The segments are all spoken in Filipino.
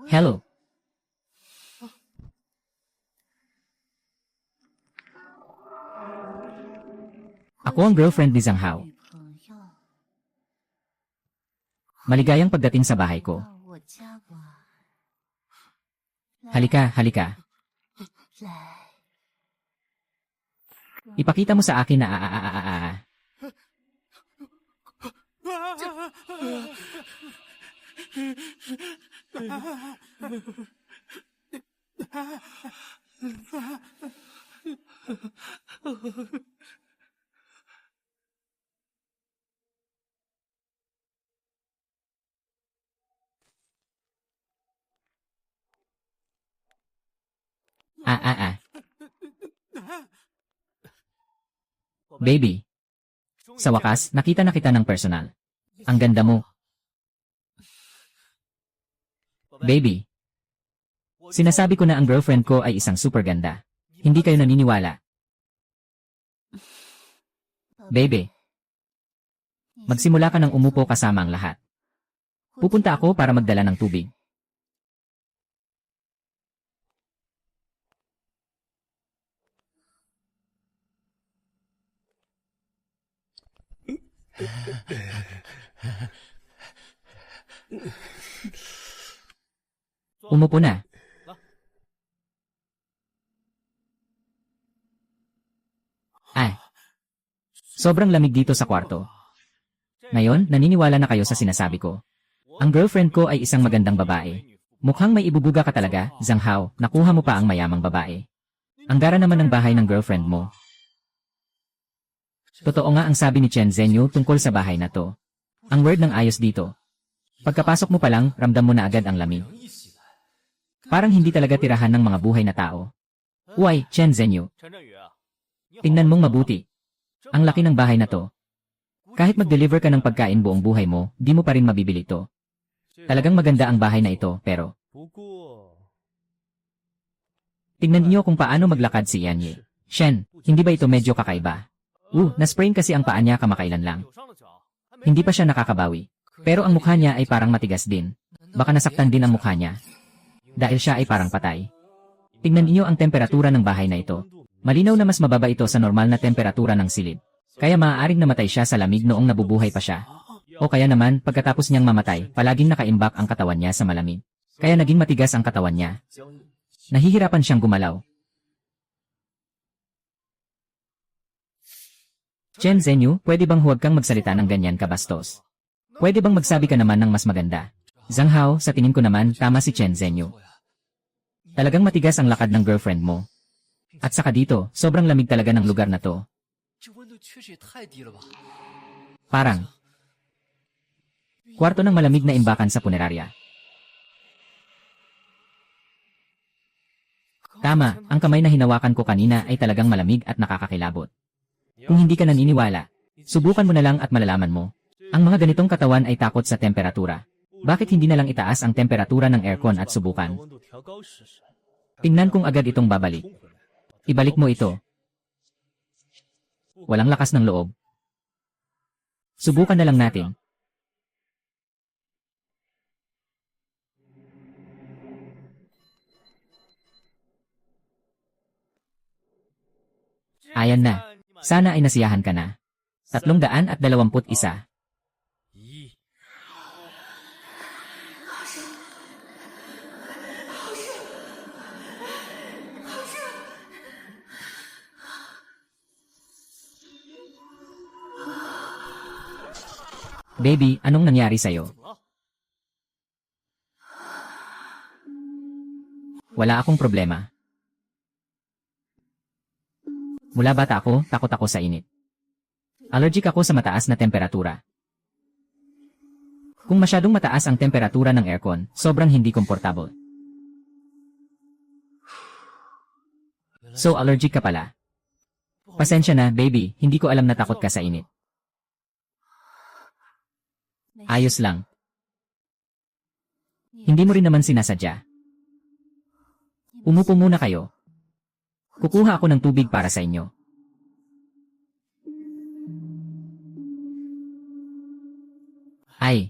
Hello. Ako ang girlfriend ni Zhang Hao. Maligayang pagdating sa bahay ko. Halika, halika. Ipakita mo sa akin na Baby. Sa wakas, nakita na kita ng personal. Ang ganda mo. Baby. Sinasabi ko na ang girlfriend ko ay isang super ganda. Hindi kayo naniniwala. Baby. Magsimula ka ng umupo kasama ang lahat. Pupunta ako para magdala ng tubig. Umupo na. Sobrang lamig dito sa kwarto. Ngayon, naniniwala na kayo sa sinasabi ko. Ang girlfriend ko ay isang magandang babae. Mukhang may ibubuga ka talaga, Zhang Hao, nakuha mo pa ang mayamang babae. Ang gara naman ng bahay ng girlfriend mo. Totoo nga ang sabi ni Chen Zhenyu tungkol sa bahay na to. Ang word ng ayos dito. Pagkapasok mo pa lang, ramdam mo na agad ang lamig. Parang hindi talaga tirahan ng mga buhay na tao. Uy, Chen Zhenyu. Tingnan mong mabuti. Ang laki ng bahay na to. Kahit mag-deliver ka ng pagkain buong buhay mo, di mo pa rin mabibili to. Talagang maganda ang bahay na ito, pero... Tingnan niyo kung paano maglakad si Yanyi. Shen, hindi ba ito medyo kakaiba? Nasprain kasi ang paa niya kamakailan lang. Hindi pa siya nakakabawi. Pero ang mukha niya ay parang matigas din. Baka nasaktan din ang mukha niya. Dahil siya ay parang patay. Tingnan niyo ang temperatura ng bahay na ito. Malinaw na mas mababa ito sa normal na temperatura ng silid. Kaya maaaring namatay siya sa lamig noong nabubuhay pa siya. O kaya naman, pagkatapos niyang mamatay, palaging nakaimbak ang katawan niya sa malamig. Kaya naging matigas ang katawan niya. Nahihirapan siyang gumalaw. Chen Zhenyu, pwede bang huwag kang magsalita ng ganyan kabastos? Pwede bang magsabi ka naman ng mas maganda? Zhang Hao, sa tingin ko naman, tama si Chen Zhenyu. Talagang matigas ang lakad ng girlfriend mo. At saka dito, sobrang lamig talaga ng lugar na to. Parang kwarto ng malamig na imbakan sa punerarya. Tama, ang kamay na hinawakan ko kanina ay talagang malamig at nakakakilabot. Kung hindi ka naniniwala, subukan mo na lang at malalaman mo. Ang mga ganitong katawan ay takot sa temperatura. Bakit hindi na lang itaas ang temperatura ng aircon at subukan? Tingnan kung agad itong babalik. Ibalik mo ito. Walang lakas ng loob. Subukan na lang natin. Ayan na. Sana ay nasiyahan ka na. 321. Baby, anong nangyari sa'yo? Wala akong problema. Mula bata ako, takot ako sa init. Allergic ako sa mataas na temperatura. Kung masyadong mataas ang temperatura ng aircon, sobrang hindi komportable. So allergic ka pala. Pasensya na, baby, hindi ko alam na takot ka sa init. Ayos lang. Hindi mo rin naman sinasadya. Umupo muna kayo. Kukuha ako ng tubig para sa inyo. Ay.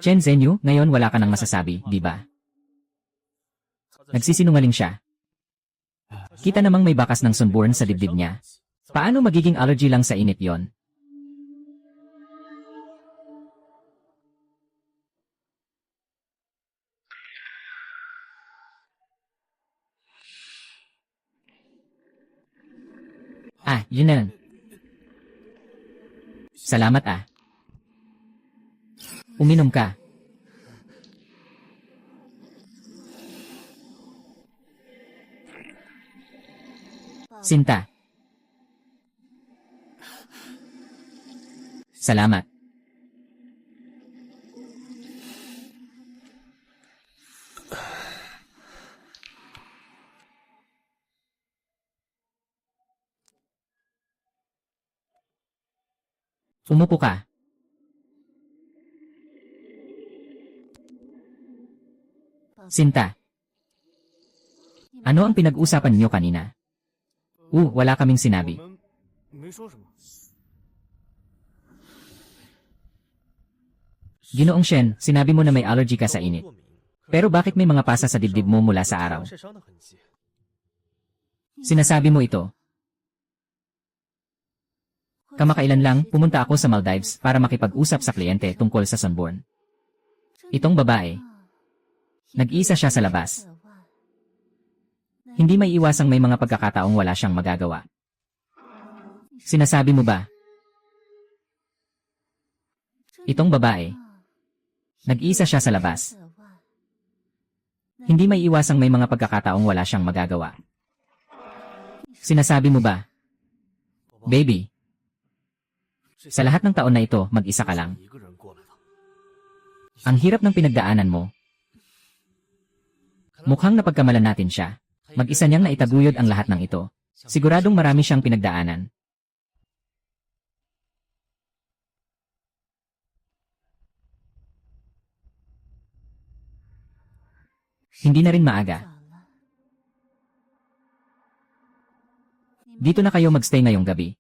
Chen Zhenyu, ngayon wala ka nang masasabi, di ba? Nagsisinungaling siya. Kita namang may bakas ng sunburn sa dibdib niya. Paano magiging allergy lang sa init yon? Ah, yun na. Salamat ah. Uminom ka. Sinta. Salamat. Umupo ka. Sinta. Ano ang pinag-usapan niyo kanina? Wala kaming sinabi. Ginoong Shen, sinabi mo na may allergy ka sa init. Pero bakit may mga pasa sa dibdib mo mula sa araw? Sinasabi mo ito. Kamakailan lang, pumunta ako sa Maldives para makipag-usap sa kliyente tungkol sa sunburn. Itong babae. Nag-iisa siya sa labas. Hindi may iwasang may mga pagkakataong wala siyang magagawa. Sinasabi mo ba? Itong babae. Nag-iisa siya sa labas. Hindi may iwasang may mga pagkakataong wala siyang magagawa. Sinasabi mo ba? Baby. Sa lahat ng taon na ito, mag-isa ka lang. Ang hirap ng pinagdaanan mo. Mukhang napagkamalan natin siya. Mag-isa niyang naitaguyod ang lahat ng ito. Siguradong marami siyang pinagdaanan. Hindi na rin maaga. Dito na kayo magstay ngayong gabi.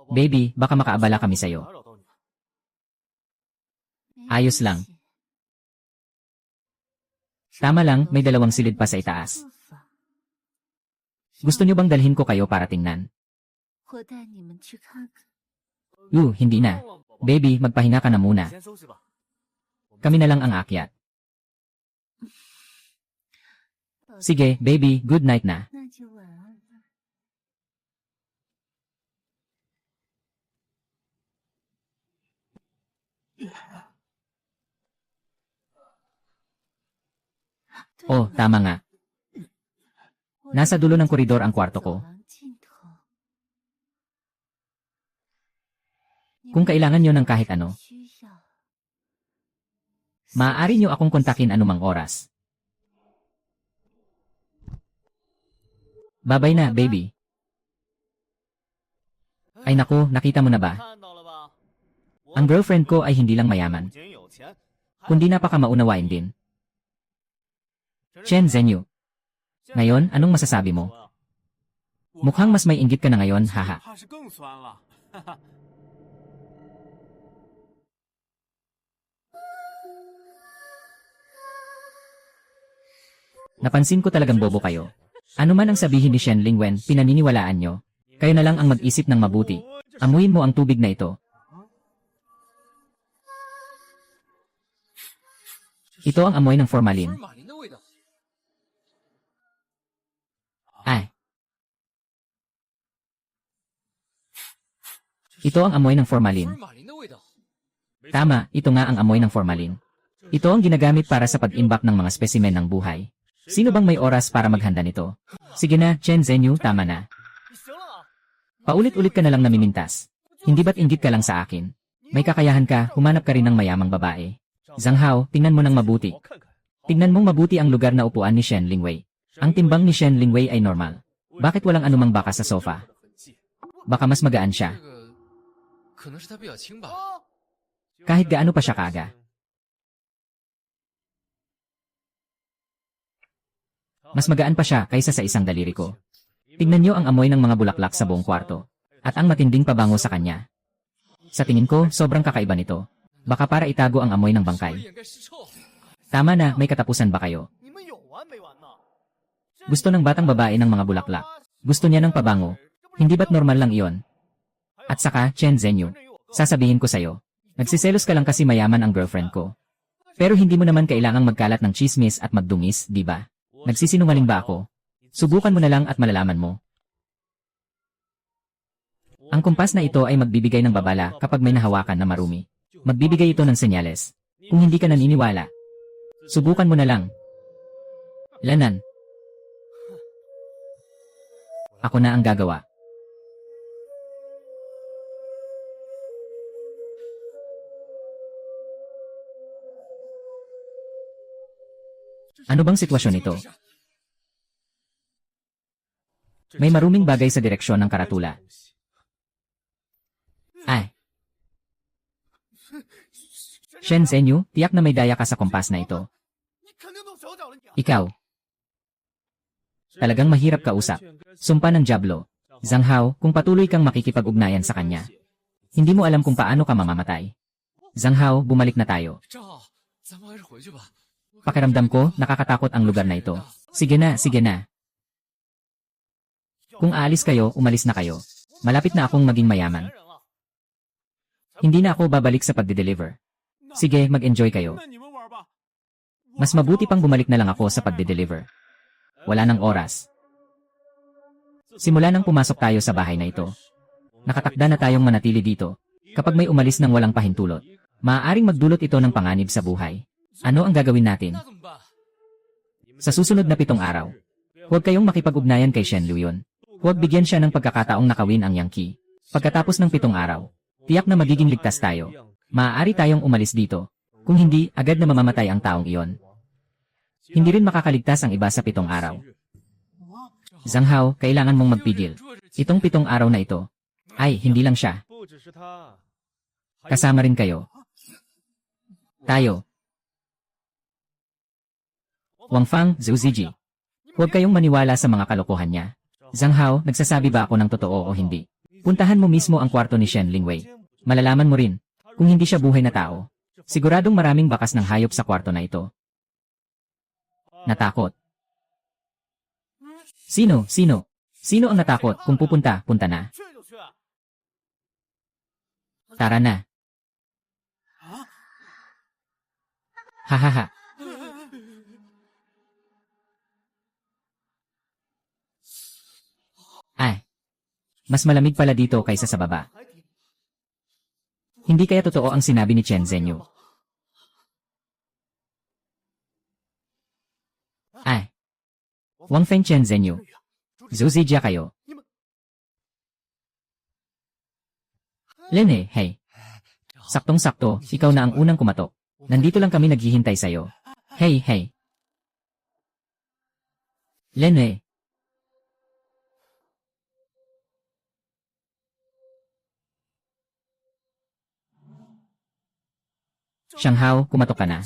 Baby, baka makaabala kami sa'yo. Ayos lang. Tama lang, may 2 silid pa sa itaas. Gusto niyo bang dalhin ko kayo para tingnan? Hindi na. Baby, magpahinga ka na muna. Kami na lang ang aakyat. Sige, baby, good night na. Oh, tama nga. Nasa dulo ng koridor ang kwarto ko. Kung kailangan nyo ng kahit ano, maaari nyo akong kontakin anumang oras. Babay na, baby. Ay naku, nakita mo na ba? Ang girlfriend ko ay hindi lang mayaman, kundi napakamaunawain din. Chen Zhenyu. Ngayon, anong masasabi mo? Mukhang mas may inggit ka na ngayon, haha. Napansin ko talagang bobo kayo. Ano man ang sabihin ni Shen Lingwen, pinaniniwalaan nyo. Kayo na lang ang mag-isip ng mabuti. Amuyin mo ang tubig na ito. Ito ang amoy ng formalin. Ay. Ito ang amoy ng formalin. Tama, ito nga ang amoy ng formalin. Ito ang ginagamit para sa pag-imbak ng mga spesimen ng buhay. Sino bang may oras para maghanda nito? Sige na, Chen Zhenyu, tama na. Paulit-ulit ka na lang namimintas. Hindi ba't inggit ka lang sa akin? May kakayahan ka, humanap ka rin ng mayamang babae. Zhang Hao, tingnan mo ng mabuti. Tingnan mong mabuti ang lugar na upuan ni Shen Lingwei. Ang timbang ni Shen Lingwei ay normal. Bakit walang anumang baka sa sofa? Baka mas magaan siya. Kahit gaano pa siya kaga. Mas magaan pa siya kaysa sa isang daliri ko. Tingnan niyo ang amoy ng mga bulaklak sa buong kwarto. At ang matinding pabango sa kanya. Sa tingin ko, sobrang kakaiba nito. Baka para itago ang amoy ng bangkay. Tama na, may katapusan ba kayo? Gusto ng batang babae ng mga bulaklak. Gusto niya ng pabango. Hindi ba't normal lang iyon? At saka, Chen Zhenyu, sasabihin ko sa'yo, nagsiselos ka lang kasi mayaman ang girlfriend ko. Pero hindi mo naman kailangang magkalat ng chismis at magdungis, di ba? Nagsisinungaling ba ako? Subukan mo na lang at malalaman mo. Ang kumpas na ito ay magbibigay ng babala kapag may nahawakan na marumi. Magbibigay ito ng senyales. Kung hindi ka naniniwala, subukan mo na lang. Lanan. Ako na ang gagawa. Ano bang sitwasyon ito? May maruming bagay sa direksyon ng karatula. Ay. Shen Zhenyu, tiyak na may daya ka sa kompas na ito. Ikaw. Talagang mahirap kausap. Sumpa ng Diablo. Zhang Hao, kung patuloy kang makikipag-ugnayan sa kanya, hindi mo alam kung paano ka mamamatay. Zhang Hao, bumalik na tayo. Pakiramdam ko, nakakatakot ang lugar na ito. Sige na, sige na. Kung aalis kayo, umalis na kayo. Malapit na akong maging mayaman. Hindi na ako babalik sa pagde-deliver. Sige, mag-enjoy kayo. Mas mabuti pang bumalik na lang ako sa pagde-deliver. Wala nang oras. Simula nang pumasok tayo sa bahay na ito, nakatakda na tayong manatili dito. Kapag may umalis ng walang pahintulot, maaaring magdulot ito ng panganib sa buhay. Ano ang gagawin natin? Sa susunod na 7 araw, huwag kayong makipag-ugnayan kay Shen Luyon. Huwag bigyan siya ng pagkakataong nakawin ang Yankee. Pagkatapos ng 7 araw, tiyak na magiging ligtas tayo. Maaari tayong umalis dito. Kung hindi, agad na mamamatay ang taong iyon. Hindi rin makakaligtas ang iba sa 7 araw. Zhang Hao, kailangan mong magpigil. Itong 7 araw na ito. Ay, hindi lang siya. Kasama rin kayo. Tayo. Wang Fang, Zhu Ziji. Huwag kayong maniwala sa mga kalokohan niya. Zhang Hao, nagsasabi ba ako ng totoo o hindi? Puntahan mo mismo ang kwarto ni Shen Lingwei. Malalaman mo rin, kung hindi siya buhay na tao. Siguradong maraming bakas ng hayop sa kwarto na ito. Natakot. Sino? Sino ang natakot? Kung pupunta, punta na. Tara na. Hahaha. Ay. Mas malamig pala dito kaysa sa baba. Hindi kaya totoo ang sinabi ni Chen Zhenyu? Ay. Wang Feng Chen Zhenyu. Zhu Zijia kayo. Lene, hey. Saktong-sakto, ikaw na ang unang kumatok. Nandito lang kami naghihintay sa'yo. Hey, hey. Lene. Zhang Hao, kumatok ka na.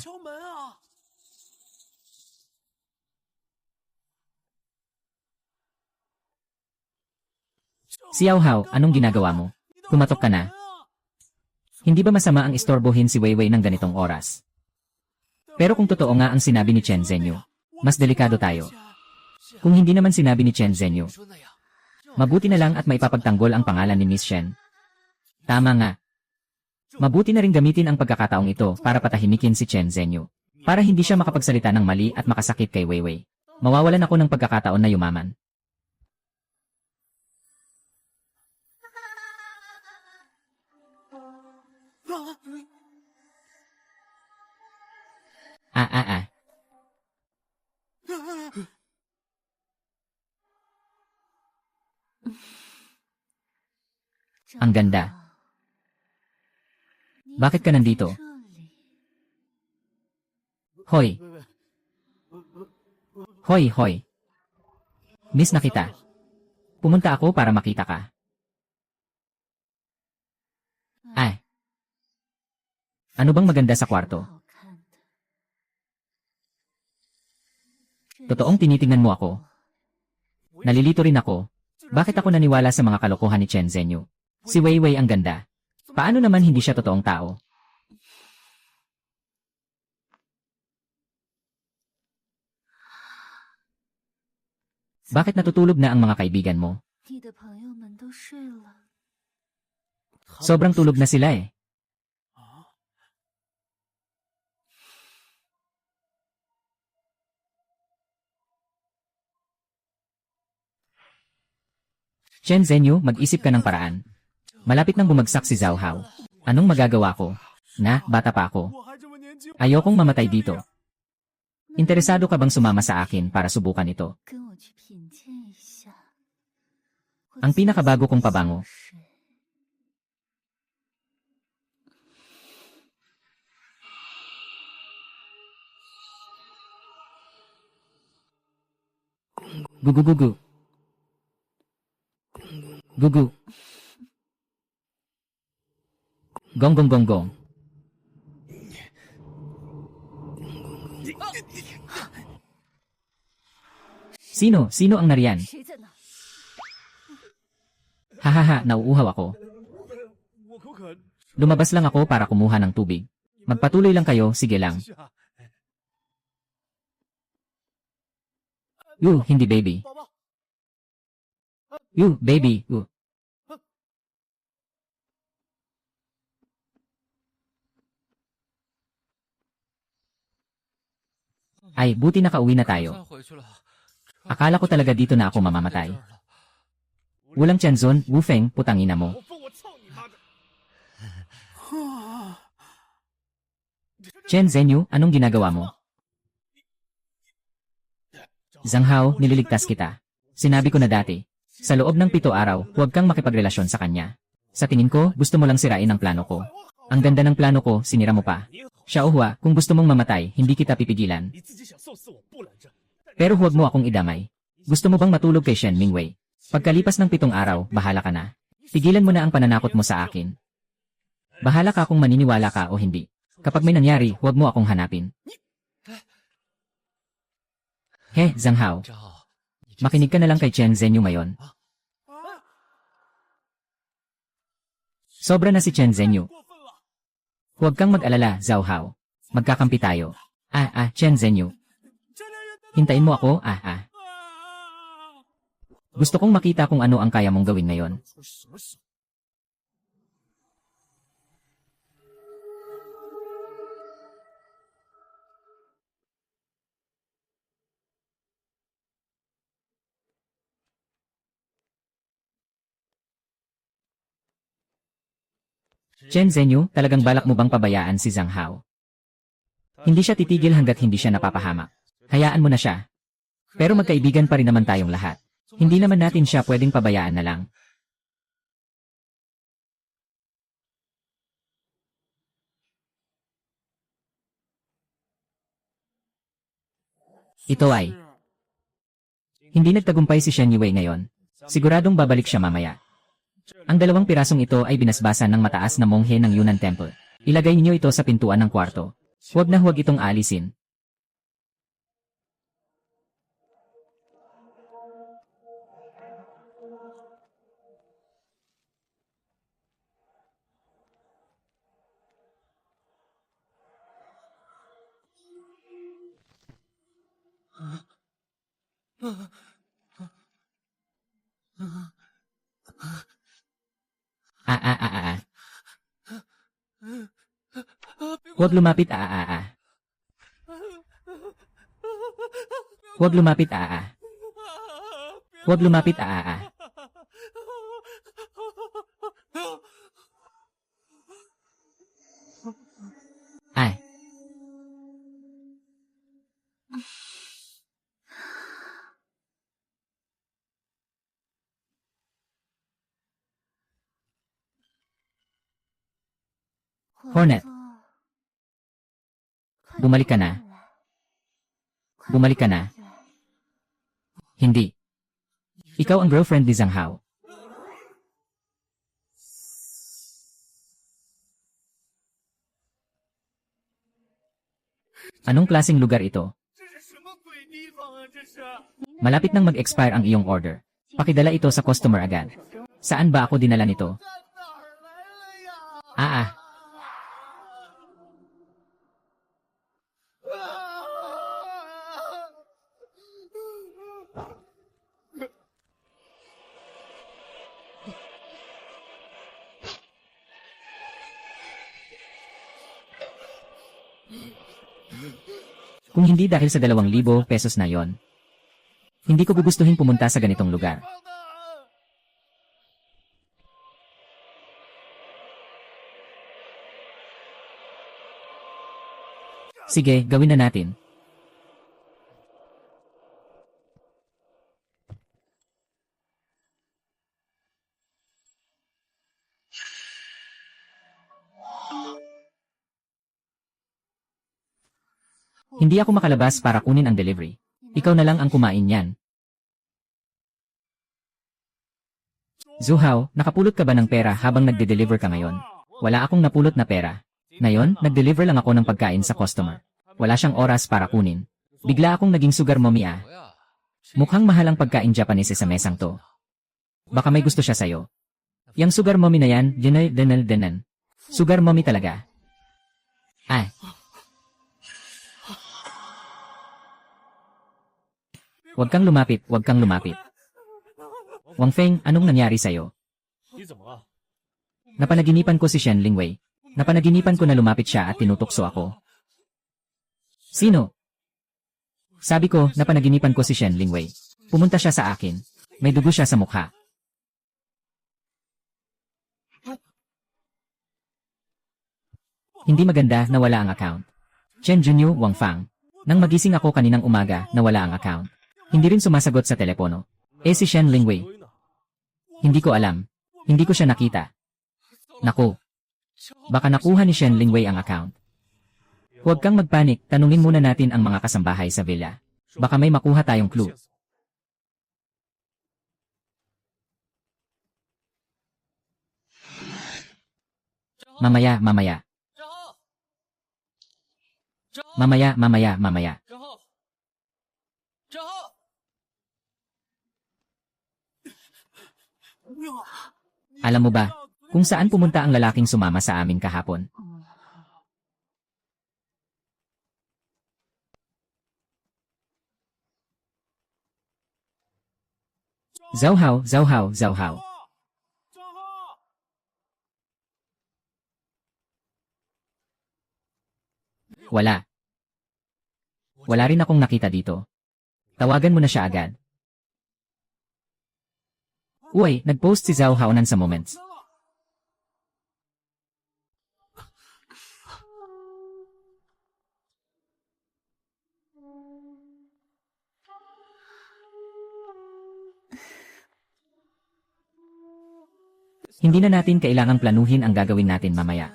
Xiao Hao, anong ginagawa mo? Kumatok ka na. Hindi ba masama ang istorbohin si Weiwei ng ganitong oras? Pero kung totoo nga ang sinabi ni Chen Zhenyu, mas delikado tayo. Kung hindi naman sinabi ni Chen Zhenyu, mabuti na lang at maipapagtanggol ang pangalan ni Miss Shen. Tama nga. Mabuti na rin gamitin ang pagkakataong ito para patahimikin si Chen Zhenyu. Para hindi siya makapagsalita ng mali at makasakit kay Weiwei. Mawawalan ako ng pagkakataon na yumaman. Ang ganda. Bakit ka nandito? Hoy. Hoy, hoy. Miss na kita. Pumunta ako para makita ka. Ay. Ano bang maganda sa kwarto? Totoong tinitingnan mo ako. Nalilito rin ako. Bakit ako naniwala sa mga kalokohan ni Chen Zhenyu? Si Weiwei ang ganda. Paano naman hindi siya totoong tao? Bakit natutulog na ang mga kaibigan mo? 你的朋友们都睡了。 Sobrang tulog na sila eh. Chen Zhenyu, mag-isip ka ng paraan. Malapit nang bumagsak si Zhao Hao. Anong magagawa ko? Bata pa ako. Ayokong mamatay dito. Interesado ka bang sumama sa akin para subukan ito? 跟我去品鉴一下。 Ang pinakabago kong pabango. Gugugugu. Gugu. Gong gong gong gong. Sino? Sino ang nariyan? 谁在那？ Hahaha, nauuhaw ako. Lumabas lang ako para kumuha ng tubig. Magpatuloy lang kayo, sige lang. Hindi baby. Baby. Ay, buti nakauwi na tayo. Akala ko talaga dito na ako mamamatay. Walang Tianzon, Wufeng, putangina mo. Chen Zhenyu, anong ginagawa mo? Zhang Hao, nililigtas kita. Sinabi ko na dati. Sa loob ng 7 araw, huwag kang makipagrelasyon sa kanya. Sa tingin ko, gusto mo lang sirain ang plano ko. Ang ganda ng plano ko, sinira mo pa. Xiaohua, kung gusto mong mamatay, hindi kita pipigilan. Pero huwag mo akong idamay. Gusto mo bang matulog kay Shen Mingwei? Pagkalipas ng 7 araw, bahala ka na. Pigilan mo na ang pananakot mo sa akin. Bahala ka kung maniniwala ka o hindi. Kapag may nangyari, huwag mo akong hanapin. Zhang Hao. Makinig ka na lang kay Chen Zhenyu ngayon. Sobra na si Chen Zhenyu. Huwag kang mag-alala, Zhao Hao. Magkakampi tayo. Chen Zhenyu. Hintayin mo ako, Gusto kong makita kung ano ang kaya mong gawin ngayon. Chen Zhenyu, talagang balak mo bang pabayaan si Zhang Hao? Hindi siya titigil hanggat hindi siya napapahamak. Hayaan mo na siya. Pero magkaibigan pa rin naman tayong lahat. Hindi naman natin siya pwedeng pabayaan na lang. Ito ay hindi nagtagumpay si Shen Yue ngayon. Siguradong babalik siya mamaya. Ang 2 pirasong ito ay binasbasan ng mataas na monghe ng Yunnan Temple. Ilagay niyo ito sa pintuan ng kwarto. Huwag na huwag itong alisin. Huwag lumapit, Huwag lumapit, Huwag lumapit, Ay. Hornet. Bumalik ka na. Bumalik ka na. Hindi. Ikaw ang girlfriend ni Zhang Hao. Anong klaseng lugar ito? Malapit nang mag-expire ang iyong order. Pakidala ito sa customer agad. Saan ba ako dinala nito? Kung hindi dahil sa 2,000 pesos na yon, hindi ko gugustuhin pumunta sa ganitong lugar. Sige, gawin na natin. Hindi ako makalabas para kunin ang delivery. Ikaw na lang ang kumain yan. Zuhao, nakapulot ka ba ng pera habang nagde-deliver ka ngayon? Wala akong napulot na pera. Ngayon, nag-deliver lang ako ng pagkain sa customer. Wala siyang oras para kunin. Bigla akong naging sugar mommy ah. Mukhang mahal ang pagkain Japanese sa mesang to. Baka may gusto siya sa'yo. Yang sugar mommy na yan, dinal. Sugar mommy talaga. Ay. Huwag kang lumapit, huwag kang lumapit. Wang Feng, anong nangyari sa'yo? Napanaginipan ko si Shen Lingwei. Napanaginipan ko na lumapit siya at tinutokso ako. Sino? Sabi ko, napanaginipan ko si Shen Lingwei. Pumunta siya sa akin. May dugo siya sa mukha. Hindi maganda na wala ang account. Chen Junyu, Wang Fang. Nang magising ako kaninang umaga, nawala ang account. Hindi rin sumasagot sa telepono. Si Shen Lingwei. Hindi ko alam. Hindi ko siya nakita. Naku. Baka nakuha ni Shen Lingwei ang account. Huwag kang magpanik, tanungin muna natin ang mga kasambahay sa villa. Baka may makuha tayong clue. Mamaya. Alam mo ba, kung saan pumunta ang lalaking sumama sa amin kahapon? Zhao. Wala. Wala rin akong nakita dito. Tawagan mo na siya agad. Uy, nag-post si Zhao Haonan sa Moments. Hindi na natin kailangang planuhin ang gagawin natin mamaya.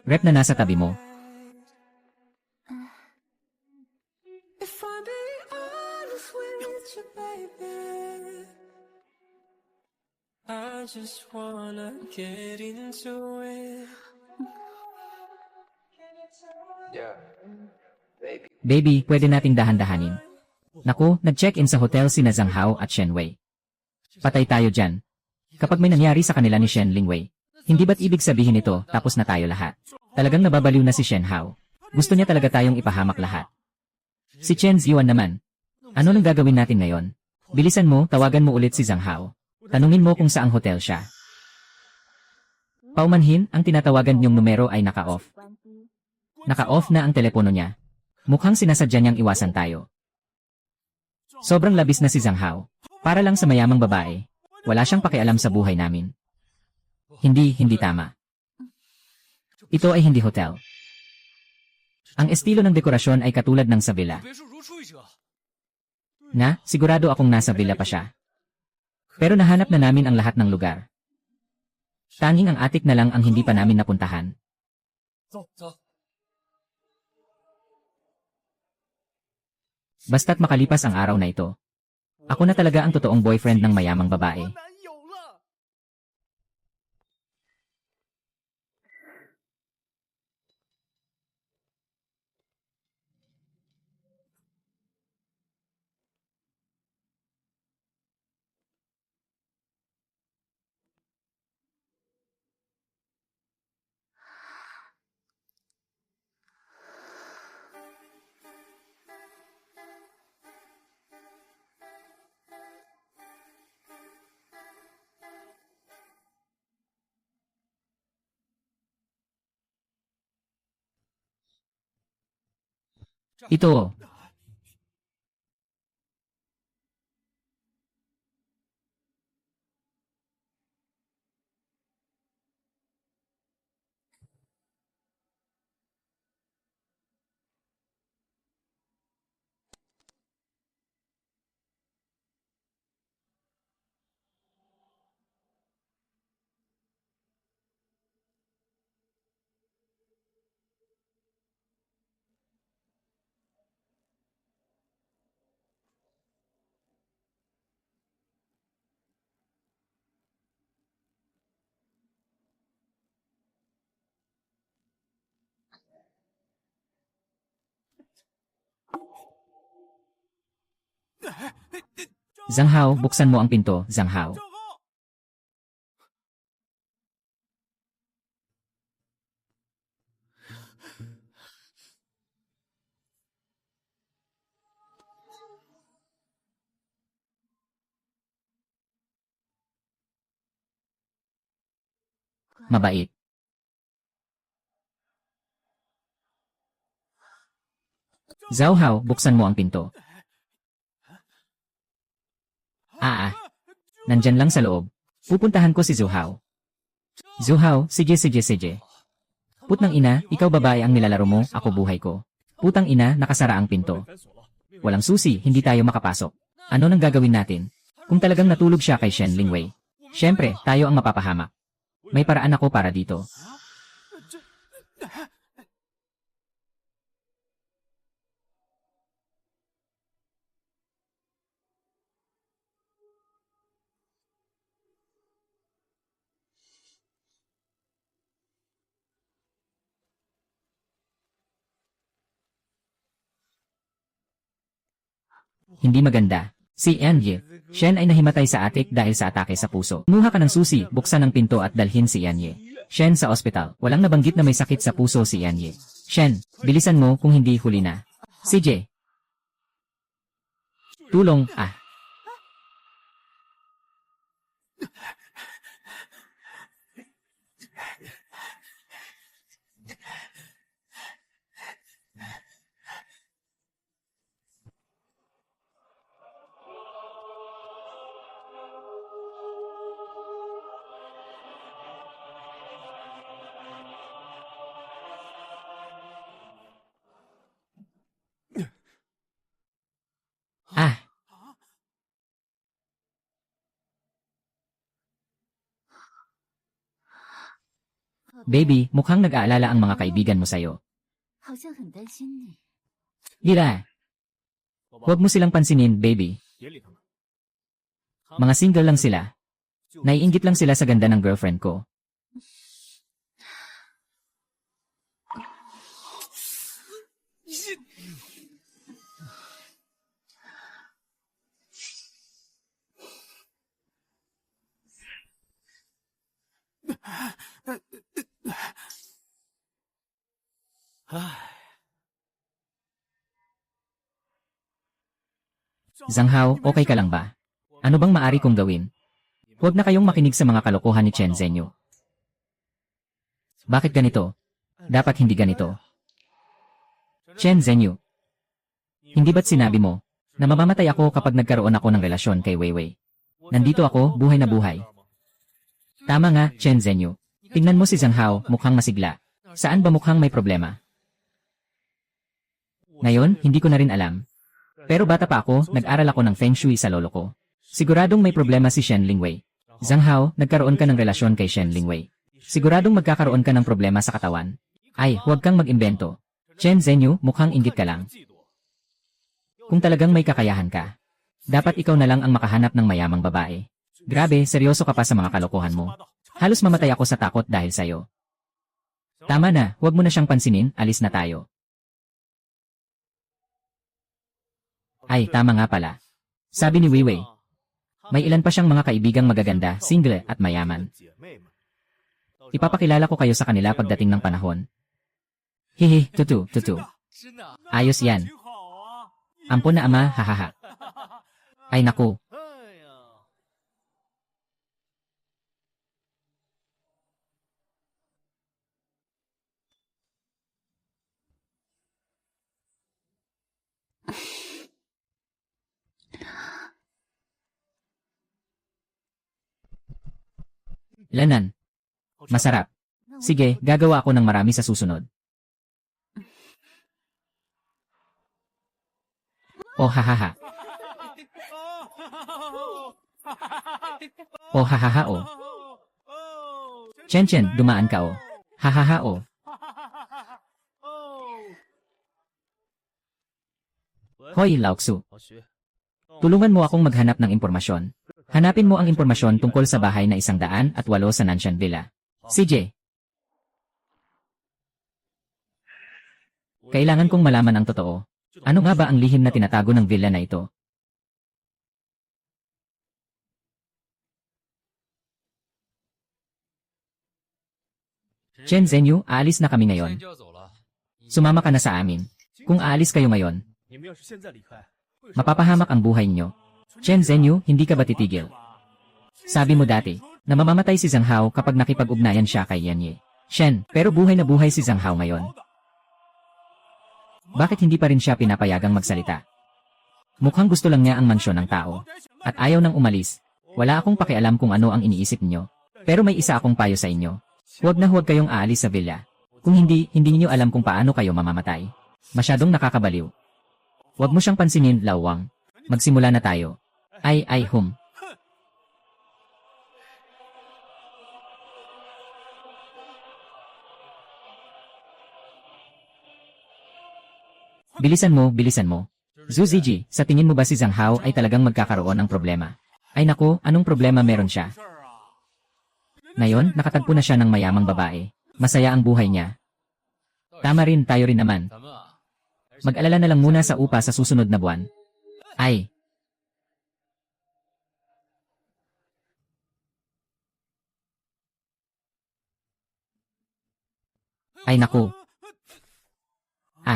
Rep na nasa tabi mo. I just wanna get into it. Yeah. Baby, pwede nating dahan-dahanin. Naku, nag-check-in sa hotel sina Zhang Hao at Shen Wei. Patay tayo dyan. Kapag may nangyari sa kanila ni Shen Lingwei, hindi ba't ibig sabihin ito tapos na tayo lahat? Talagang nababaliw na si Shen Hao. Gusto niya talaga tayong ipahamak lahat. Si Chen Ziyuan naman. Ano nang gagawin natin ngayon? Bilisan mo, tawagan mo ulit si Zhang Hao. Tanungin mo kung saang hotel siya. Paumanhin, ang tinatawagan niyong numero ay naka-off. Naka-off na ang telepono niya. Mukhang sinasadya niyang iwasan tayo. Sobrang labis na si Zhang Hao. Para lang sa mayamang babae. Wala siyang pakialam sa buhay namin. Hindi tama. Ito ay hindi hotel. Ang estilo ng dekorasyon ay katulad ng sa villa. Sigurado akong nasa villa pa siya. Pero nahanap na namin ang lahat ng lugar. Tanging ang attic na lang ang hindi pa namin napuntahan. Basta't makalipas ang araw na ito. Ako na talaga ang totoong boyfriend ng mayamang babae. Ito. Zhang Hao, buksan mo ang pinto, Zhang Hao. Mabait. Zhao Hao, buksan mo ang pinto. Nandyan lang sa loob. Pupuntahan ko si Zhou Hao. Zhou Hao, sige. Putang ina, ikaw babae ang nilalaro mo, ako buhay ko. Putang ina, nakasara ang pinto. Walang susi, hindi tayo makapasok. Ano nang gagawin natin? Kung talagang natulog siya kay Shen Lingwei. Siyempre, tayo ang mapapahamak. May paraan ako para dito. Hindi maganda. Si Anye. Shen ay nahimatay sa atik dahil sa atake sa puso. Kumuha ka ng susi, buksan ang pinto at dalhin si Anye. Shen sa ospital. Walang nabanggit na may sakit sa puso si Anye. Shen, bilisan mo kung hindi huli na. CJ. Tulong, Baby, mukhang nag-aalala ang mga kaibigan mo sa'yo. 好像很担心你。 Gira. Huwag mo silang pansinin, baby. Mga single lang sila. Naiinggit lang sila sa ganda ng girlfriend ko. Zhang Hao, okay ka lang ba? Ano bang maari kong gawin? Huwag na kayong makinig sa mga kalokohan ni Chen Zhenyu. Bakit ganito? Dapat hindi ganito. Chen Zhenyu, hindi ba't sinabi mo na mamamatay ako kapag nagkaroon ako ng relasyon kay Weiwei? Nandito ako, buhay na buhay. Tama nga, Chen Zhenyu. Tingnan mo si Zhang Hao, mukhang masigla. Saan ba mukhang may problema? Ngayon, hindi ko na rin alam. Pero bata pa ako, nag-aral ako ng Feng Shui sa lolo ko. Siguradong may problema si Shen Lingwei. Zhang Hao, nagkaroon ka ng relasyon kay Shen Lingwei. Siguradong magkakaroon ka ng problema sa katawan. Ay, huwag kang mag-imbento. Chen Zhenyu, mukhang inggit ka lang. Kung talagang may kakayahan ka, dapat ikaw na lang ang makahanap ng mayamang babae. Grabe, seryoso ka pa sa mga kalokohan mo. Halos mamatay ako sa takot dahil sa'yo. Tama na, huwag mo na siyang pansinin, alis na tayo. Ay, tama nga pala. Sabi ni Weiwei, may ilan pa siyang mga kaibigang magaganda, single at mayaman. Ipapakilala ko kayo sa kanila pagdating ng panahon. Hihi, tutu. Ayos yan. Ampon na ama, hahaha. Ay naku. Lanan. Masarap. Sige, gagawa ako ng marami sa susunod. Oh hahaha. Oh hahaha oh. Chen Chen, dumaan ka oh. Hahaha oh. Hoy, Laoksu. Tulungan mo akong maghanap ng impormasyon. Hanapin mo ang impormasyon tungkol sa bahay na 108 sa Nanshan Villa. CJ. Kailangan kong malaman ang totoo. Ano nga ba ang lihim na tinatago ng villa na ito? Chen Zhenyu, aalis na kami ngayon. Sumama ka na sa amin. Kung aalis kayo ngayon, mapapahamak ang buhay niyo. Chen Zhenyu, hindi ka ba titigil? Sabi mo dati, na mamamatay si Zhang Hao kapag nakipag-ugnayan siya kay Yan Ye. Shen, pero buhay na buhay si Zhang Hao ngayon. Bakit hindi pa rin siya pinapayagang magsalita? Mukhang gusto lang niya ang mansyon ng tao. At ayaw nang umalis. Wala akong pakialam kung ano ang iniisip niyo. Pero may isa akong payo sa inyo. Huwag na huwag kayong aalis sa villa. Kung hindi, hindi niyo alam kung paano kayo mamamatay. Masyadong nakakabaliw. Huwag mo siyang pansinin, Lawang. Magsimula na tayo. Ay, hum. Bilisan mo, bilisan mo. Zhu Ziji, sa tingin mo ba si Zhang Hao ay talagang magkakaroon ng problema? Ay naku, anong problema meron siya? Ngayon, nakatagpo na siya ng mayamang babae. Masaya ang buhay niya. Tama rin, tayo rin naman. Mag-alala na lang muna sa upa sa susunod na buwan. Ay. Ay naku.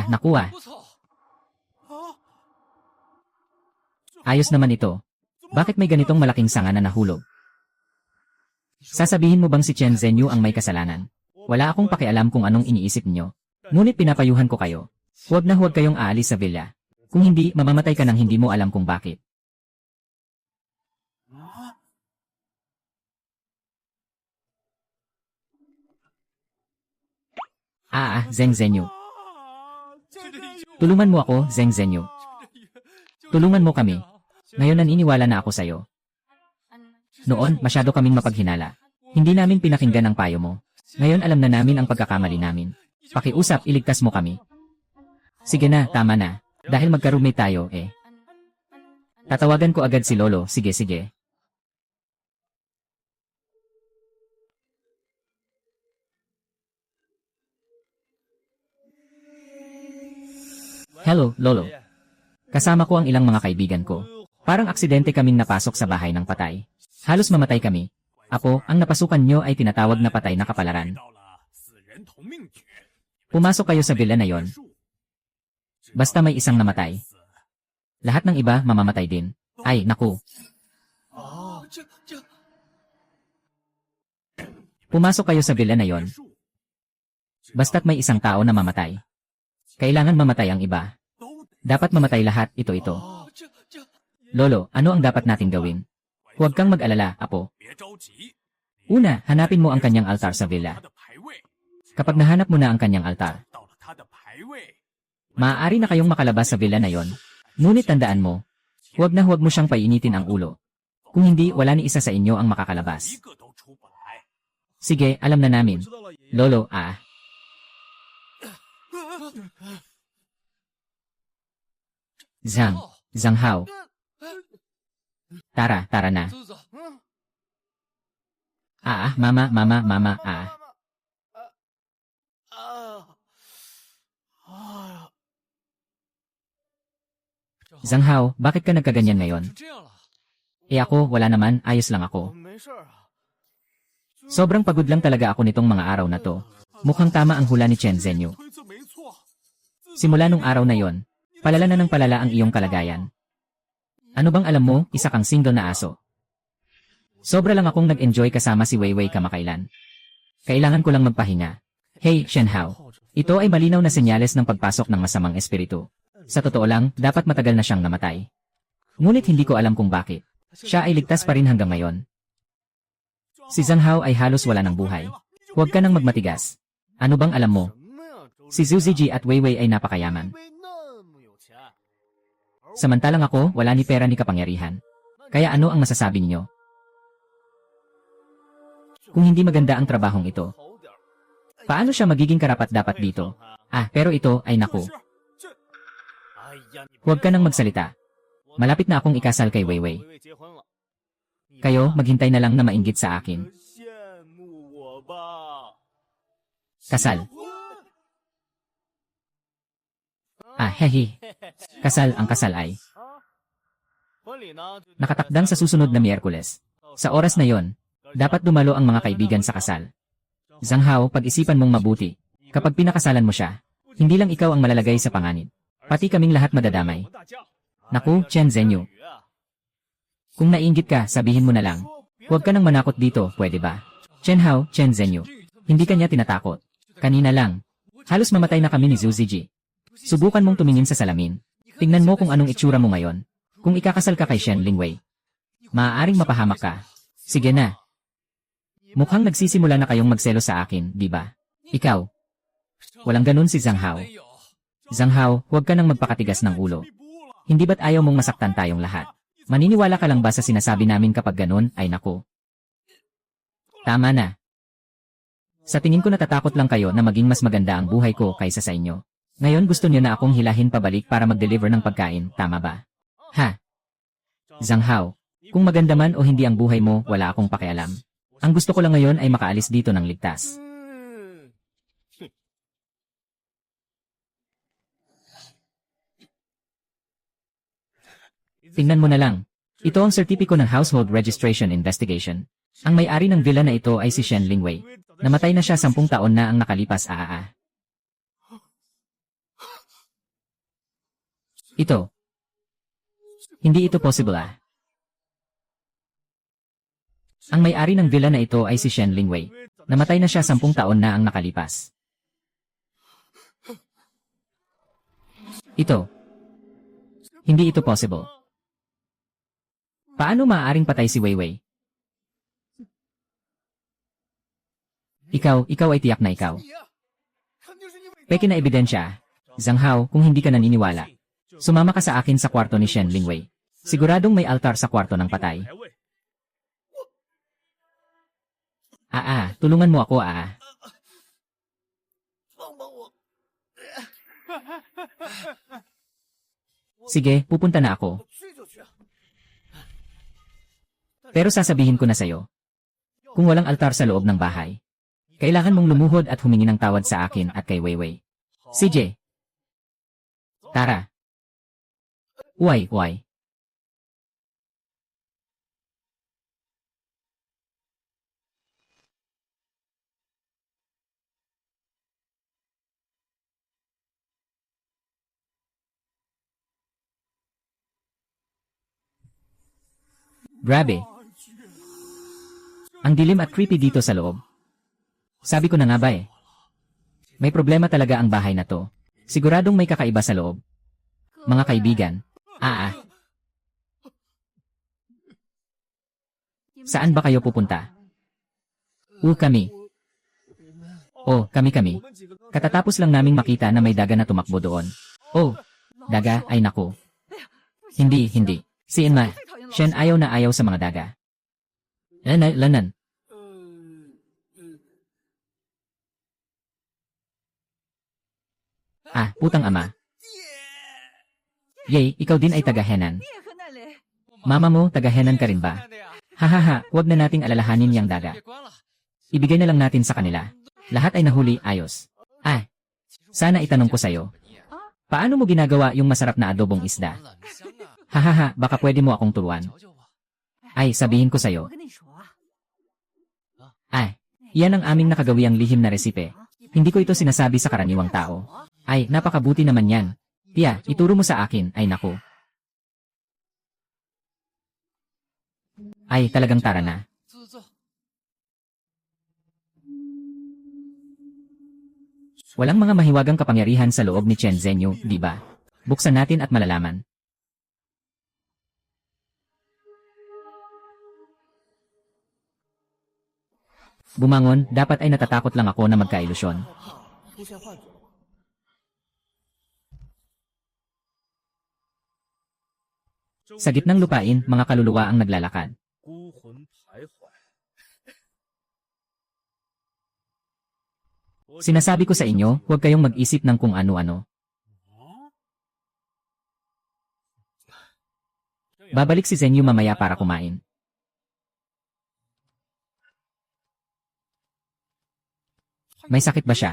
Naku ah. Ayos naman ito. Bakit may ganitong malaking sanga na nahulog? Sasabihin mo bang si Chen Zhenyu ang may kasalanan? Wala akong pakialam kung anong iniisip niyo. Ngunit pinapayuhan ko kayo. Huwag na huwag kayong aalis sa villa. Kung hindi, mamamatay ka nang hindi mo alam kung bakit. Zheng Zhenyu. Tulungan mo ako, Zheng Zhenyu. Tulungan mo kami. Ngayon naniniwala na ako sa'yo. Noon, masyado kaming mapaghinala. Hindi namin pinakinggan ang payo mo. Ngayon alam na namin ang pagkakamali namin. Pakiusap, iligtas mo kami. Sige na, tama na. Dahil magka-roommate tayo, eh. Tatawagan ko agad si Lolo, sige. Hello, Lolo. Kasama ko ang ilang mga kaibigan ko. Parang aksidente kaming napasok sa bahay ng patay. Halos mamatay kami. Apo, ang napasukan nyo ay tinatawag na patay na kapalaran. Pumasok kayo sa villa na yon. Basta may isang namatay. Lahat ng iba mamamatay din. Ay, naku. Pumasok kayo sa villa na yon. Basta't may isang tao na mamatay. Kailangan mamatay ang iba. Dapat mamatay lahat, ito. Lolo, ano ang dapat nating gawin? Huwag kang mag-alala, Apo. Una, hanapin mo ang kanyang altar sa villa. Kapag nahanap mo na ang kanyang altar, maaari na kayong makalabas sa villa na yon. Ngunit tandaan mo, huwag na huwag mo siyang painitin ang ulo. Kung hindi, wala ni isa sa inyo ang makakalabas. Sige, alam na namin. Lolo, Zhang Hao. Tara na. Mama. Zhang Hao, bakit ka nagkaganyan ngayon? Ako, wala naman, ayos lang ako. Sobrang pagod lang talaga ako nitong mga araw na to. Mukhang tama ang hula ni Chen Zhenyu. Simula nung araw na yon, palala na ng palala ang iyong kalagayan. Ano bang alam mo, isa kang single na aso. Sobra lang akong nag-enjoy kasama si Weiwei kamakailan. Kailangan ko lang magpahinga. Hey, Shen Hao. Ito ay malinaw na senyales ng pagpasok ng masamang espiritu. Sa totoo lang, dapat matagal na siyang namatay. Ngunit hindi ko alam kung bakit. Siya ay ligtas pa rin hanggang ngayon. Si Zhang Hao ay halos wala ng buhay. Huwag ka nang magmatigas. Ano bang alam mo? Si Zhu Ziji at Wei Wei ay napakayaman. Samantalang ako, wala ni pera ni kapangyarihan. Kaya ano ang masasabi niyo? Kung hindi maganda ang trabahong ito, paano siya magiging karapat-dapat dito? Pero ito ay naku. Huwag ka nang magsalita. Malapit na akong ikasal kay Wei Wei. Kayo, maghintay na lang na mainggit sa akin. Kasal. Hehe. Kasal ang kasal ay. Nakatakdang sa susunod na Miyerkules. Sa oras na yon, dapat dumalo ang mga kaibigan sa kasal. Zhang Hao, pag-isipan mong mabuti. Kapag pinakasalan mo siya, hindi lang ikaw ang malalagay sa panganib. Pati kaming lahat madadamay. Naku, Chen Zhenyu. Kung naiinggit ka, sabihin mo na lang. Huwag ka nang manakot dito, pwede ba? Chen Hao, Chen Zhenyu. Hindi kanya tinatakot. Kanina lang. Halos mamatay na kami ni Zhu Ziji. Subukan mong tumingin sa salamin. Tingnan mo kung anong itsura mo ngayon. Kung ikakasal ka kay Shen Lingwei, maaaring mapahamak ka. Sige na. Mukhang nagsisimula na kayong magselo sa akin, di ba? Ikaw. Walang ganun si Zhang Hao. Zhang Hao, huwag ka nang magpakatigas ng ulo. Hindi ba't ayaw mong masaktan tayong lahat? Maniniwala ka lang ba sa sinasabi namin kapag ganun, ay naku. Tama na. Sa tingin ko natatakot lang kayo na maging mas maganda ang buhay ko kaysa sa inyo. Ngayon gusto niyo na akong hilahin pabalik para mag-deliver ng pagkain, tama ba? Zhang Hao, kung maganda man o hindi ang buhay mo, wala akong pakialam. Ang gusto ko lang ngayon ay makaalis dito ng ligtas. Tingnan mo na lang. Ito ang sertipiko ng Household Registration Investigation. Ang may-ari ng villa na ito ay si Shen Lingwei. Namatay na siya 10 taon na ang nakalipas. Ito. Hindi ito possible. Ang may-ari ng villa na ito ay si Shen Lingwei. Namatay na siya 10 taon na ang nakalipas. Ito. Hindi ito possible. Paano maaaring patay si Wei Wei? Ikaw ay tiyak na ikaw. Peke na ebidensya. Zhang Hao, kung hindi ka naniniwala, sumama ka sa akin sa kwarto ni Shen Lingwei. Siguradong may altar sa kwarto ng patay. Tulungan mo ako. Sige, pupunta na ako. Pero sasabihin ko na sa'yo. Kung walang altar sa loob ng bahay, kailangan mong lumuhod at humingi ng tawad sa akin at kay Wei Wei. CJ. Tara. Why? Grabe. Ang dilim at creepy dito sa loob. Sabi ko na nga ba eh. May problema talaga ang bahay na to. Siguradong may kakaiba sa loob. Mga kaibigan. Saan ba kayo pupunta? Kami. Kami. Katatapos lang naming makita na may daga na tumakbo doon. Daga, ay naku. Hindi. Si Enma, Shen ayaw na ayaw sa mga daga. Lanan. Putang ama. Yay, ikaw din ay taga-Henan. Mama mo, taga-Henan ka rin ba? Huwag na nating alalahanin yang daga. Ibigay na lang natin sa kanila. Lahat ay nahuli, ayos. Sana itanong ko sa'yo. Paano mo ginagawa yung masarap na adobong isda? Baka pwede mo akong turuan. Sabihin ko sa'yo. Yan ang aming nakagawiang lihim na resipe. Hindi ko ito sinasabi sa karaniwang tao. Napakabuti naman yan. Tiya, ituro mo sa akin, ay naku. Talagang tara na. Walang mga mahiwagang kapangyarihan sa loob ni Chen Zhenyu, di ba? Buksan natin at malalaman. Bumangon, dapat ay natatakot lang ako na magkailusyon. 出现幻觉了吗？ Sa gitnang lupain, mga kaluluwa ang naglalakad. 孤魂徘徊。 Sinasabi ko sa inyo, huwag kayong mag-isip ng kung ano-ano. Babalik si Zenyu mamaya para kumain. May sakit ba siya?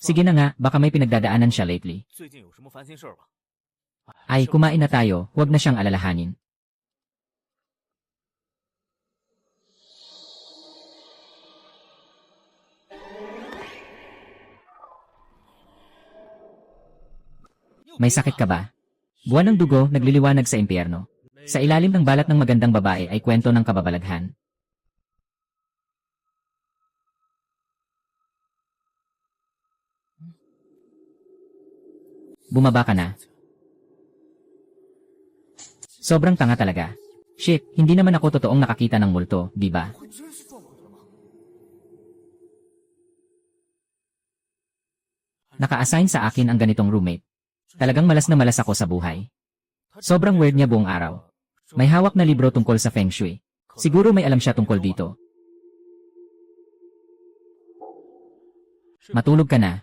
Sige na nga, baka may pinagdadaanan siya lately. 最近有什么烦心事儿吧？ Ay, kumain na tayo, huwag na siyang alalahanin. May sakit ka ba? Buwan ng dugo, nagliliwanag sa impyerno. Sa ilalim ng balat ng magandang babae ay kwento ng kababalaghan. Bumaba ka na. Sobrang tanga talaga. Shit, hindi naman ako totoong nakakita ng multo, di ba? 会真是撞鬼了吗？ Naka-assign sa akin ang ganitong roommate. Talagang malas na malas ako sa buhay. Sobrang weird niya buong araw. May hawak na libro tungkol sa Feng Shui. Siguro may alam siya tungkol dito. Matulog ka na.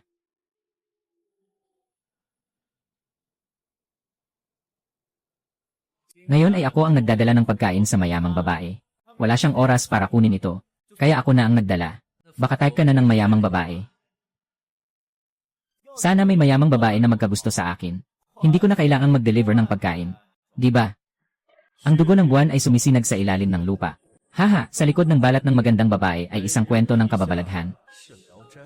Ngayon ay ako ang nagdadala ng pagkain sa mayamang babae. Wala siyang oras para kunin ito. Kaya ako na ang nagdala. Baka type ka na ng mayamang babae. Sana may mayamang babae na magkagusto sa akin. Hindi ko na kailangang mag-deliver ng pagkain. Di ba? Ang dugo ng buwan ay sumisinag sa ilalim ng lupa. Haha, sa likod ng balat ng magandang babae ay isang kwento ng kababalaghan. 是聊斋。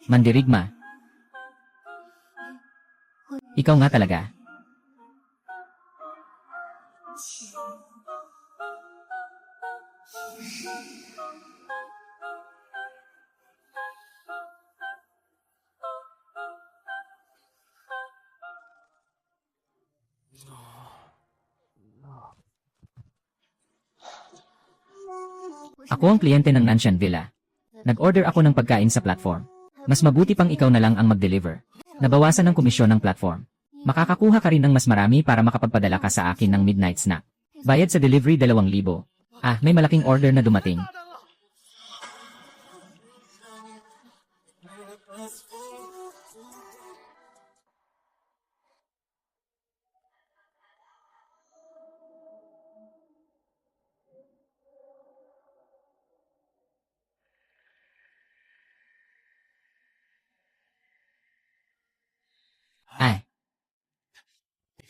Mandirigma. Ikaw nga talaga. Ako ang kliyente ng Nanshan Villa. Nag-order ako ng pagkain sa platform. Mas mabuti pang ikaw na lang ang mag-deliver. Nabawasan ng komisyon ng platform. Makakakuha ka rin ng mas marami para makapagpadala ka sa akin ng midnight snack. Bayad sa delivery 2,000. Ah, may malaking order na dumating. Ay.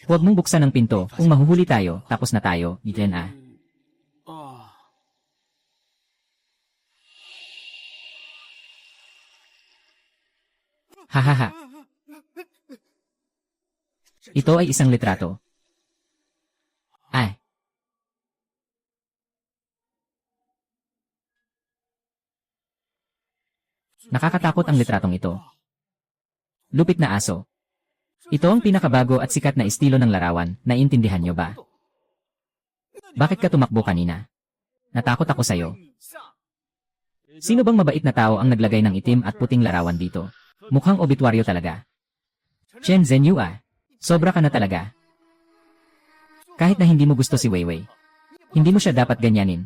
Huwag mong buksan ang pinto. Kung mahuhuli tayo, tapos na tayo, Iten ah. 啊， Hahaha. Ito ay isang litrato. Ay. Nakakatakot ang litratong ito. Lupit na aso. Ito ang pinakabago at sikat na estilo ng larawan, naiintindihan nyo ba? Bakit ka tumakbo kanina? Natakot ako sa'yo. Sino bang mabait na tao ang naglagay ng itim at puting larawan dito? Mukhang obituaryo talaga. Chen Zhenyu ah. Sobra ka na talaga. Kahit na hindi mo gusto si Weiwei. Hindi mo siya dapat ganyanin.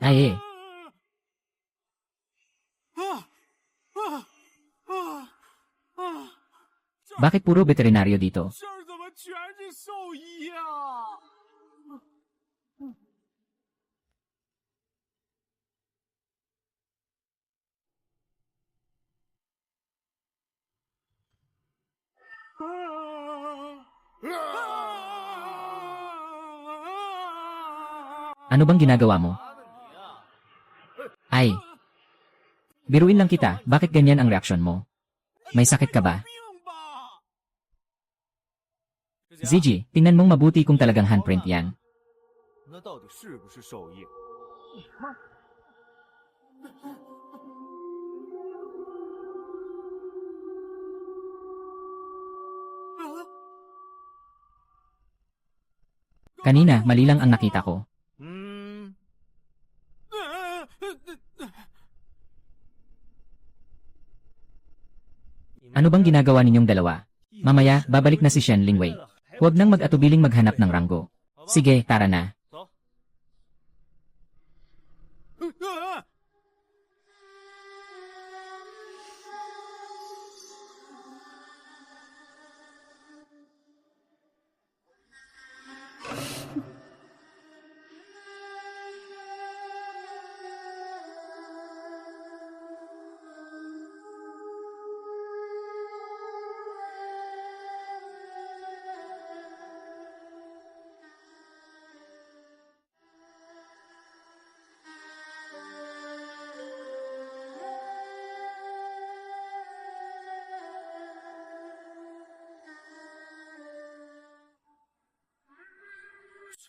Ay eh, bakit puro veterinaryo dito? 这儿怎么全是兽医呀、Ano bang ginagawa mo? Ay, biruin lang kita, bakit ganyan ang reaksyon mo? May sakit ka ba? 病吧？ Ziggy, tingnan mong mabuti kung talagang handprint yan. 那到底是不是兽医？ Kanina, mali lang ang nakita ko. 嗯， Ano bang ginagawa ninyong dalawa? Mamaya, babalik na si Shen Lingwei. Huwag nang mag-atubiling maghanap ng ranggo. Sige, tara na. 走。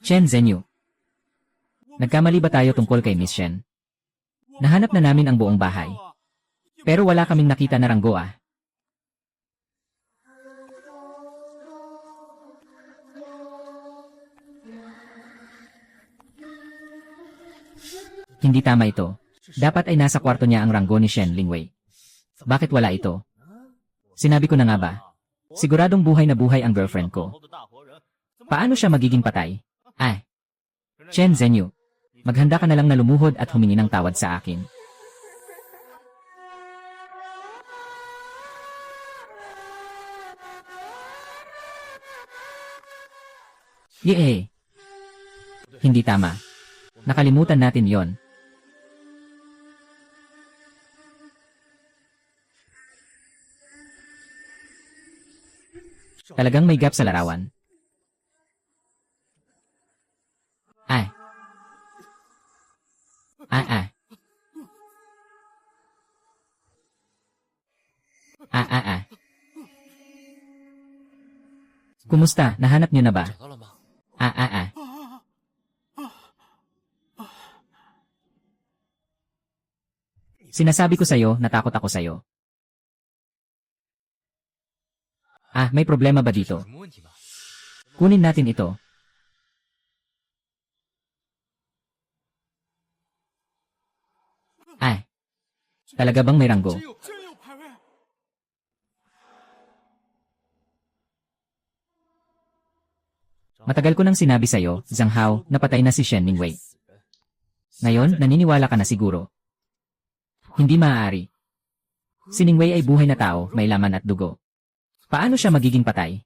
Chen Zhenyu. Nagkamali ba tayo tungkol kay Miss Shen? Nahanap na namin ang buong bahay. Pero wala kaming nakita na ranggo ah. Hindi tama ito. Dapat ay nasa kwarto niya ang ranggo ni Shen Lingwei. Bakit wala ito? Sinabi ko na nga ba? Siguradong buhay na buhay ang girlfriend ko. Paano siya magiging patay? Ah, Chen Zhenyu, maghanda ka na lang na lumuhod at humingi ng tawad sa akin. Yee! Hindi tama. Nakalimutan natin yon. Talagang may gap sa larawan. Ah. Ah ah. Ah ah ah. Kumusta? Nahanap niyo na ba? 找到了吗？ Ah ah ah. Sinasabi ko sa'yo, natakot ako sa'yo. Ah, may problema ba 有 dito? 什么问题吗？ Kunin natin ito. Ah. Talaga bang may ranggo? 真有牌位！ Matagal ko nang sinabi sa'yo, Zhang Hao, napatay na si Shen Ningwei. Ngayon, naniniwala ka na siguro. Hindi maaari. Si Ningwei ay buhay na tao, may laman at dugo. Paano siya magiging patay?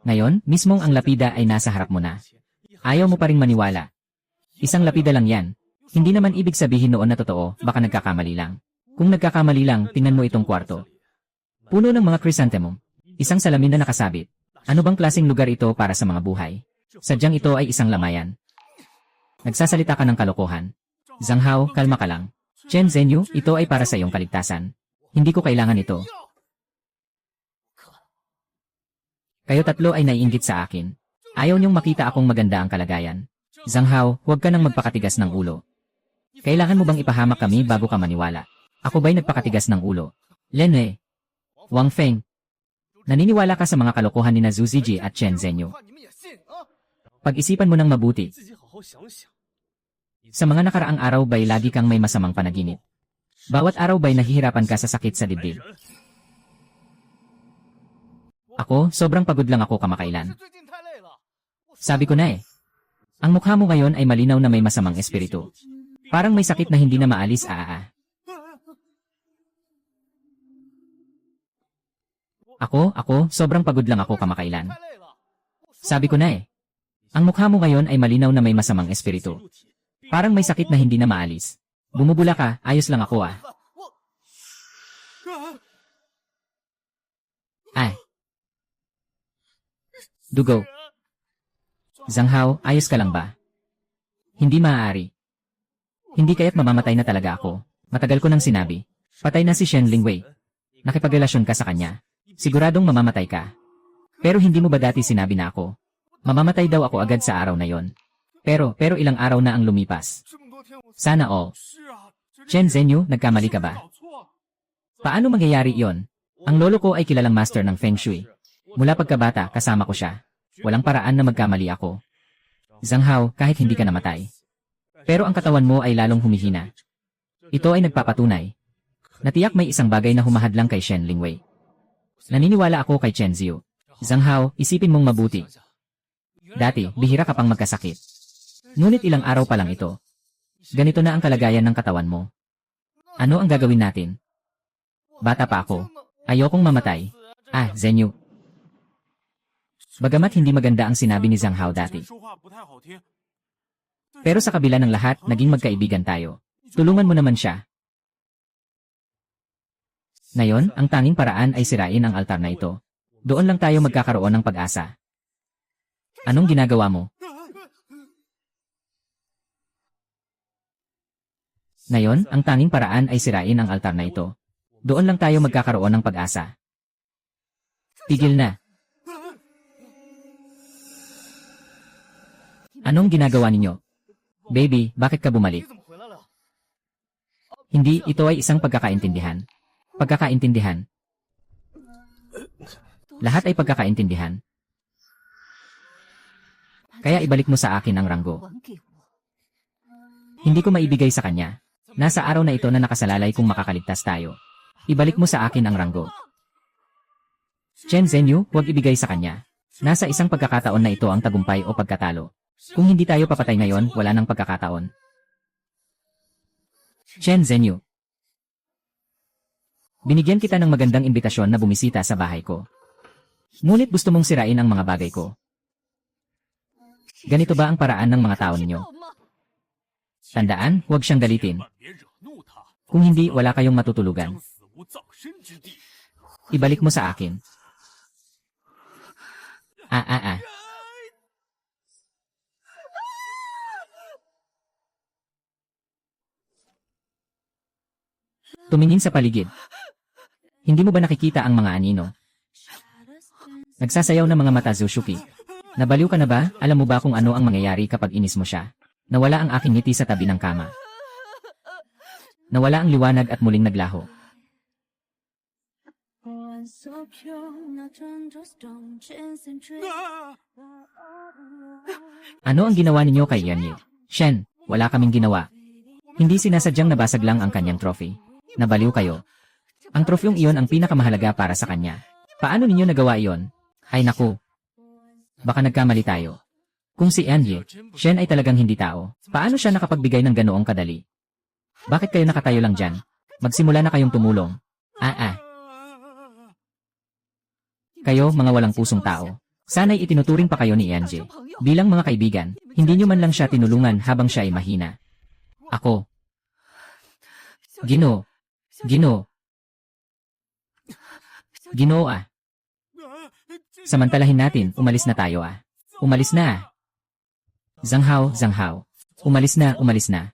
Ngayon, mismong ang lapida ay nasa harap mo na. Ayaw mo pa ring maniwala. Isang lapida lang yan. Hindi naman ibig sabihin noon na totoo, baka nagkakamali lang. Kung nagkakamali lang, tingnan mo itong kwarto. Puno ng mga chrysanthemum. Isang salamin na nakasabit. Ano bang klaseng lugar ito para sa mga buhay? Sadyang ito ay isang lamayan. Nagsasalita ka ng kalokohan. Zhang Hao, kalma ka lang. Chen Zhenyu, ito ay para sa iyong kaligtasan. Hindi ko kailangan ito. Kayo tatlo ay naiinggit sa akin. Ayaw niyong makita akong maganda ang kalagayan. Zhang Hao, huwag ka nang magpakatigas ng ulo. Kailangan mo bang ipahamak kami bago ka maniwala? Ako ba'y nagpakatigas ng ulo? Lenwei. Wang Feng. Naniniwala ka sa mga kalokohan ni na Zhu Ziji at Chen Zhenyu. 话你们也信啊？ Pag-isipan mo ng mabuti. 自己好好想想。 Sa mga nakaraang araw ba'y lagi kang may masamang panaginip? Bawat araw ba'y nahihirapan ka sa sakit sa dibdib? Ako, sobrang pagod lang ako kamakailan. 是最近太累了。 Sabi ko na eh. Ang mukha mo ngayon ay malinaw na may masamang espiritu. Parang may sakit na hindi na maalis Ako, sobrang pagod lang ako kamakailan. Sabi ko na eh. Ang mukha mo ngayon ay malinaw na may masamang espiritu. Parang may sakit na hindi na maalis. Bumubula ka, ayos lang ako Ay. Dugo. Zhang Hao, ayos ka lang ba? Hindi maaari. Hindi kaya't mamamatay na talaga ako. Matagal ko nang sinabi. Patay na si Shen Lingwei. Nakipagrelasyon ka sa kanya. Siguradong mamamatay ka. Pero hindi mo ba dati sinabi na ako? Mamamatay daw ako agad sa araw na yon. Pero ilang araw na ang lumipas. Sana all. Chen Zhenyu, nagkamali ka ba? Paano mangyayari yon? Ang lolo ko ay kilalang master ng Feng Shui. Mula pagkabata, kasama ko siya. Walang paraan na magkamali ako. Zhang Hao, kahit hindi ka namatay. Pero ang katawan mo ay lalong humihina. Ito ay nagpapatunay. Natiyak may isang bagay na humahadlang kay Shen Lingwei. Naniniwala ako kay Chen Ziyu. Zhang Hao, isipin mong mabuti. Dati, bihira ka pang magkasakit. Ngunit ilang araw pa lang ito. Ganito na ang kalagayan ng katawan mo. Ano ang gagawin natin? Bata pa ako. Ayokong mamatay. Zhenyu. Bagamat hindi maganda ang sinabi ni Zhang Hao dati. Pero sa kabila ng lahat, naging magkaibigan tayo. Tulungan mo naman siya. Ngayon, ang tanging paraan ay sirain ang altar na ito. Doon lang tayo magkakaroon ng pag-asa. Anong ginagawa mo? Ngayon, ang tanging paraan ay sirain ang altar na ito. Doon lang tayo magkakaroon ng pag-asa. Tigil na. Anong ginagawa ninyo? Baby, bakit ka bumalik? Hindi, ito ay isang pagkakaintindihan. Pagkakaintindihan. Lahat ay pagkakaintindihan. Kaya ibalik mo sa akin ang ranggo. Hindi ko maibigay sa kanya. Nasa araw na ito na nakasalalay kung makakaligtas tayo. Ibalik mo sa akin ang ranggo. Chen Zhenyu, huwag ibigay sa kanya. Nasa isang pagkakataon na ito ang tagumpay o pagkatalo. Kung hindi tayo papatay ngayon, wala nang pagkakataon. Chen Zhenyu. Binigyan kita ng magandang imbitasyon na bumisita sa bahay ko. Ngunit gusto mong sirain ang mga bagay ko. Ganito ba ang paraan ng mga tao ninyo? Tandaan, huwag siyang galitin. Kung hindi, wala kayong matutulugan. Ibalik mo sa akin. Tumingin sa paligid. Hindi mo ba nakikita ang mga anino? Nagsasayaw ng mga mata Zushuki. Nabaliw ka na ba? Alam mo ba kung ano ang mangyayari kapag inis mo siya? Nawala ang aking ngiti sa tabi ng kama. Nawala ang liwanag at muling naglaho. Ano ang ginawa ninyo kay Yanyi? Shen, wala kaming ginawa. Hindi sinasadyang nabasag lang ang kanyang trophy. Nabaliw kayo. Ang trofyong iyon ang pinakamahalaga para sa kanya. Paano ninyo nagawa iyon? Ay naku. Baka nagkamali tayo. Kung si Yanyi, Shen ay talagang hindi tao. Paano siya nakapagbigay ng ganoong kadali? Bakit kayo nakatayo lang dyan? Magsimula na kayong tumulong. Kayo, mga walang pusong tao. Sana'y itinuturing pa kayo ni Yanji. Bilang mga kaibigan, hindi nyo man lang siya tinulungan habang siya ay mahina. Ako. Ginoo. Samantalahin natin, umalis na tayo Umalis na Zhang Hao. Umalis na.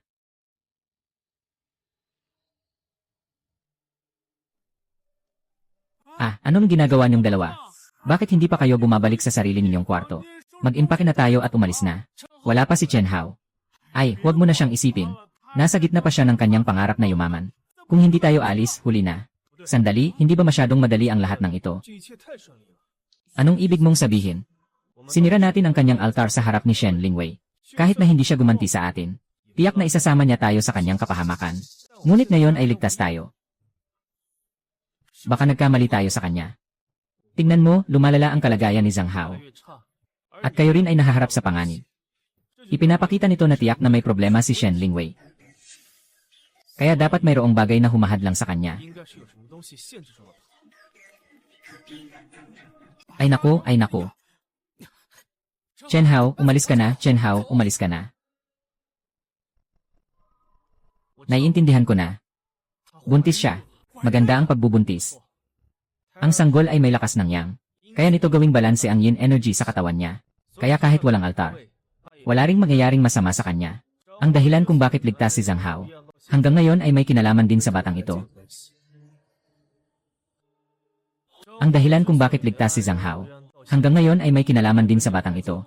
Anong ginagawa niyong dalawa? Bakit hindi pa kayo bumabalik sa sarili ninyong kwarto? Mag-impake na tayo at umalis na. Wala pa si Chen Hao. Ay, huwag mo na siyang isipin. Nasa gitna pa siya ng kanyang pangarap na yumaman. Kung hindi tayo alis, huli na. Sandali, hindi ba masyadong madali ang lahat ng ito? Anong ibig mong sabihin? Sinira natin ang kanyang altar sa harap ni Shen Lingwei. Kahit na hindi siya gumanti sa atin, tiyak na isasama niya tayo sa kanyang kapahamakan. Ngunit ngayon ay ligtas tayo. Baka nagkamali tayo sa kanya. Tingnan mo, lumalala ang kalagayan ni Zhang Hao. At kayo rin ay nahaharap sa panganib. Ipinapakita nito na tiyak na may problema si Shen Lingwei. Kaya dapat mayroong bagay na humahadlang sa kanya. 应该是有什么东西限制住了他。 Ay nako, ay nako. Chen Hao, umalis ka na, Chen Hao, umalis ka na. Naiintindihan ko na. Buntis siya. Maganda ang pagbubuntis. Ang sanggol ay may lakas ng yang. Kaya nito gawing balanse ang yin energy sa katawan niya. Kaya kahit walang altar, wala ring mangyayaring masama sa kanya. Ang dahilan kung bakit ligtas si Zhang Hao, hanggang ngayon ay may kinalaman din sa batang ito. Ang dahilan kung bakit ligtas si Zhang Hao, hanggang ngayon ay may kinalaman din sa batang ito.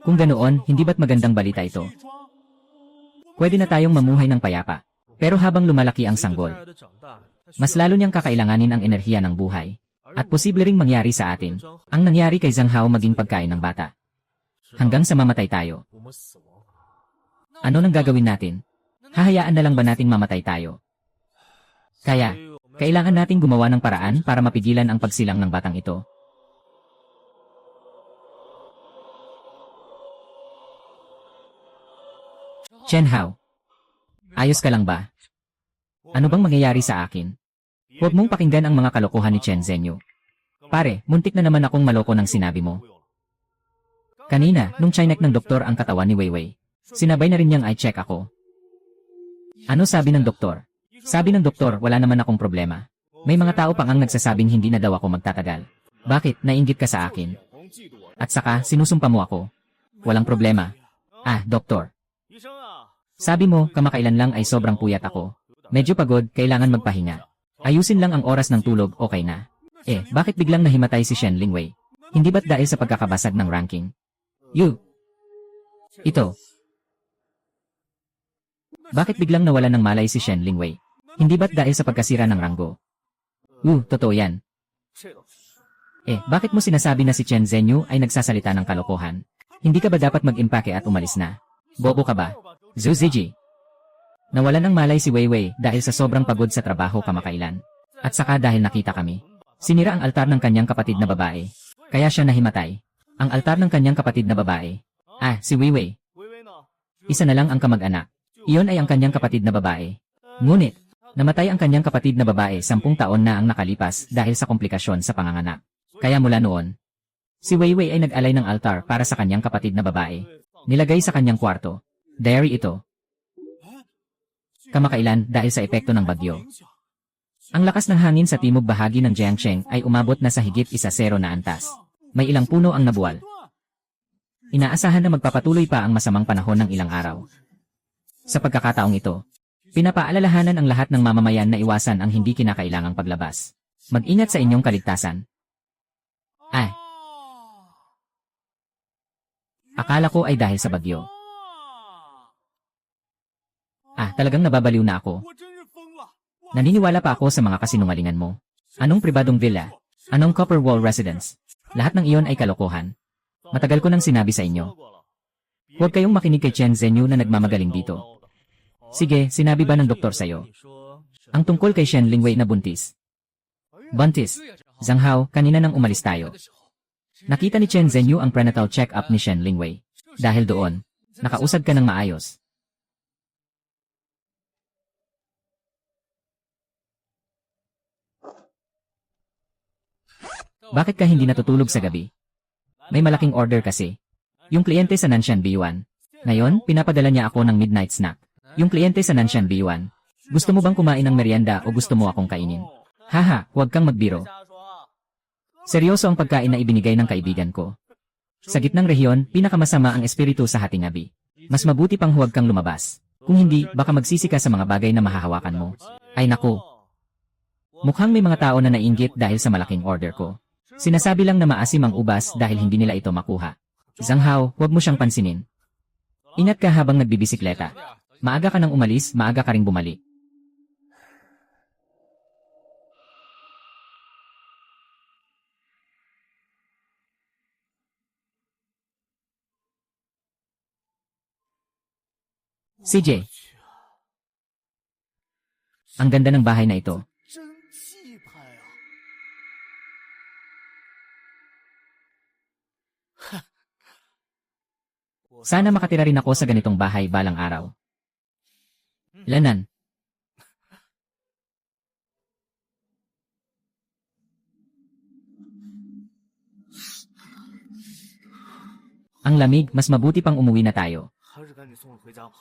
Kung ganoon, hindi ba't magandang balita ito? Pwede na tayong mamuhay ng payapa. Pero habang lumalaki ang sanggol, mas lalo niyang kakailanganin ang enerhiya ng buhay. At posible ring mangyari sa atin, ang nangyari kay Zhang Hao maging pagkain ng bata. Hanggang sa mamatay tayo. Ano nang gagawin natin? Hahayaan na lang ba nating mamatay tayo? Kaya, kailangan nating gumawa ng paraan para mapigilan ang pagsilang ng batang ito. Chen Hao, ayos ka lang ba? Ano bang mangyayari sa akin? Huwag mong pakinggan ang mga kalokohan ni Chen Zhenyu. Pare, muntik na naman akong maloko ng sinabi mo. Kanina, nung chinek ng doktor ang katawan ni Weiwei, sinabay na rin niyang i-check ako. Ano sabi ng doktor? Sabi ng doktor, wala naman akong problema. May mga tao pang ang nagsasabing hindi na daw ako magtatagal. Bakit? Nainggit ka sa akin. At saka, sinusumpa mo ako. Walang problema. Ah, doktor. Sabi mo, kamakailan lang ay sobrang puyat ako. Medyo pagod, kailangan magpahinga. Ayusin lang ang oras ng tulog, okay na. Eh, bakit biglang nahimatay si Shen Lingwei? Hindi ba't dahil sa pagkakabasag ng ranking? Ito. Bakit biglang nawalan ng malay si Shen Lingwei? Hindi ba't dahil sa pagkasira ng ranggo? Totoo yan. Eh, bakit mo sinasabi na si Chen Zhenyu ay nagsasalita ng kalokohan? Hindi ka ba dapat mag-impake at umalis na? Bobo ka ba? Zhu Ziji. Nawalan ng malay si Weiwei dahil sa sobrang pagod sa trabaho kamakailan. At saka dahil nakita kami. Sinira ang altar ng kanyang kapatid na babae. Kaya siya nahimatay. Ang altar ng kanyang kapatid na babae. Ah, si Weiwei. Isa na lang ang kamag-anak. Iyon ay ang kanyang kapatid na babae. Ngunit, namatay ang kanyang kapatid na babae 10 taon na ang nakalipas dahil sa komplikasyon sa panganganak. Kaya mula noon, si Weiwei ay nag-alay ng altar para sa kanyang kapatid na babae. Nilagay sa kanyang kwarto. Diary ito. Kamakailan dahil sa epekto ng bagyo. Ang lakas ng hangin sa timog bahagi ng Jiangsheng ay umabot na sa higit 1.0 na antas. May ilang puno ang nabuwal. Inaasahan na magpapatuloy pa ang masamang panahon ng ilang araw. Sa pagkakataong ito, pinapaalalahanan ang lahat ng mamamayan na iwasan ang hindi kinakailangang paglabas. Mag-ingat sa inyong kaligtasan. Akala ko ay dahil sa bagyo. Talagang nababaliw na ako. Naniniwala pa ako sa mga kasinungalingan mo. Anong pribadong villa? Anong Copper Wall Residence? Lahat ng iyon ay kalokohan. Matagal ko nang sinabi sa inyo. Huwag kayong makinig kay Chen Zhenyu na nagmamagaling dito. Sige, sinabi ba ng doktor sa'yo? Ang tungkol kay Shen Lingwei na buntis. Buntis. Zhang Hao, kanina nang umalis tayo. Nakita ni Chen Zhenyu ang prenatal check-up ni Shen Lingwei. Dahil doon, nakausad ka ng maayos. Bakit ka hindi natutulog sa gabi? May malaking order kasi. Yung kliyente sa Nanshan B1. Ngayon, pinapadala niya ako ng midnight snack. Yung kliyente sa Nanshan B1. Gusto mo bang kumain ng merienda o gusto mo akong kainin? Haha, huwag kang magbiro. Seryoso ang pagkain na ibinigay ng kaibigan ko. Sa gitnang rehiyon, pinakamasama ang espiritu sa hatingabi. Mas mabuti pang huwag kang lumabas. Kung hindi, baka magsisi ka sa mga bagay na mahahawakan mo. Ay naku. Mukhang may mga tao na nainggit dahil sa malaking order ko. Sinasabi lang na maasim ang ubas dahil hindi nila ito makuha. Zhang Hao, huwag mo siyang pansinin. Ingat ka habang nagbibisikleta. Maaga ka nang umalis, maaga ka ring bumalik. CJ. Ang ganda ng bahay na ito. Sana makatira rin ako sa ganitong bahay balang araw. Ilanan. Ang lamig, mas mabuti pang umuwi na tayo. 还是赶紧送我回家吧。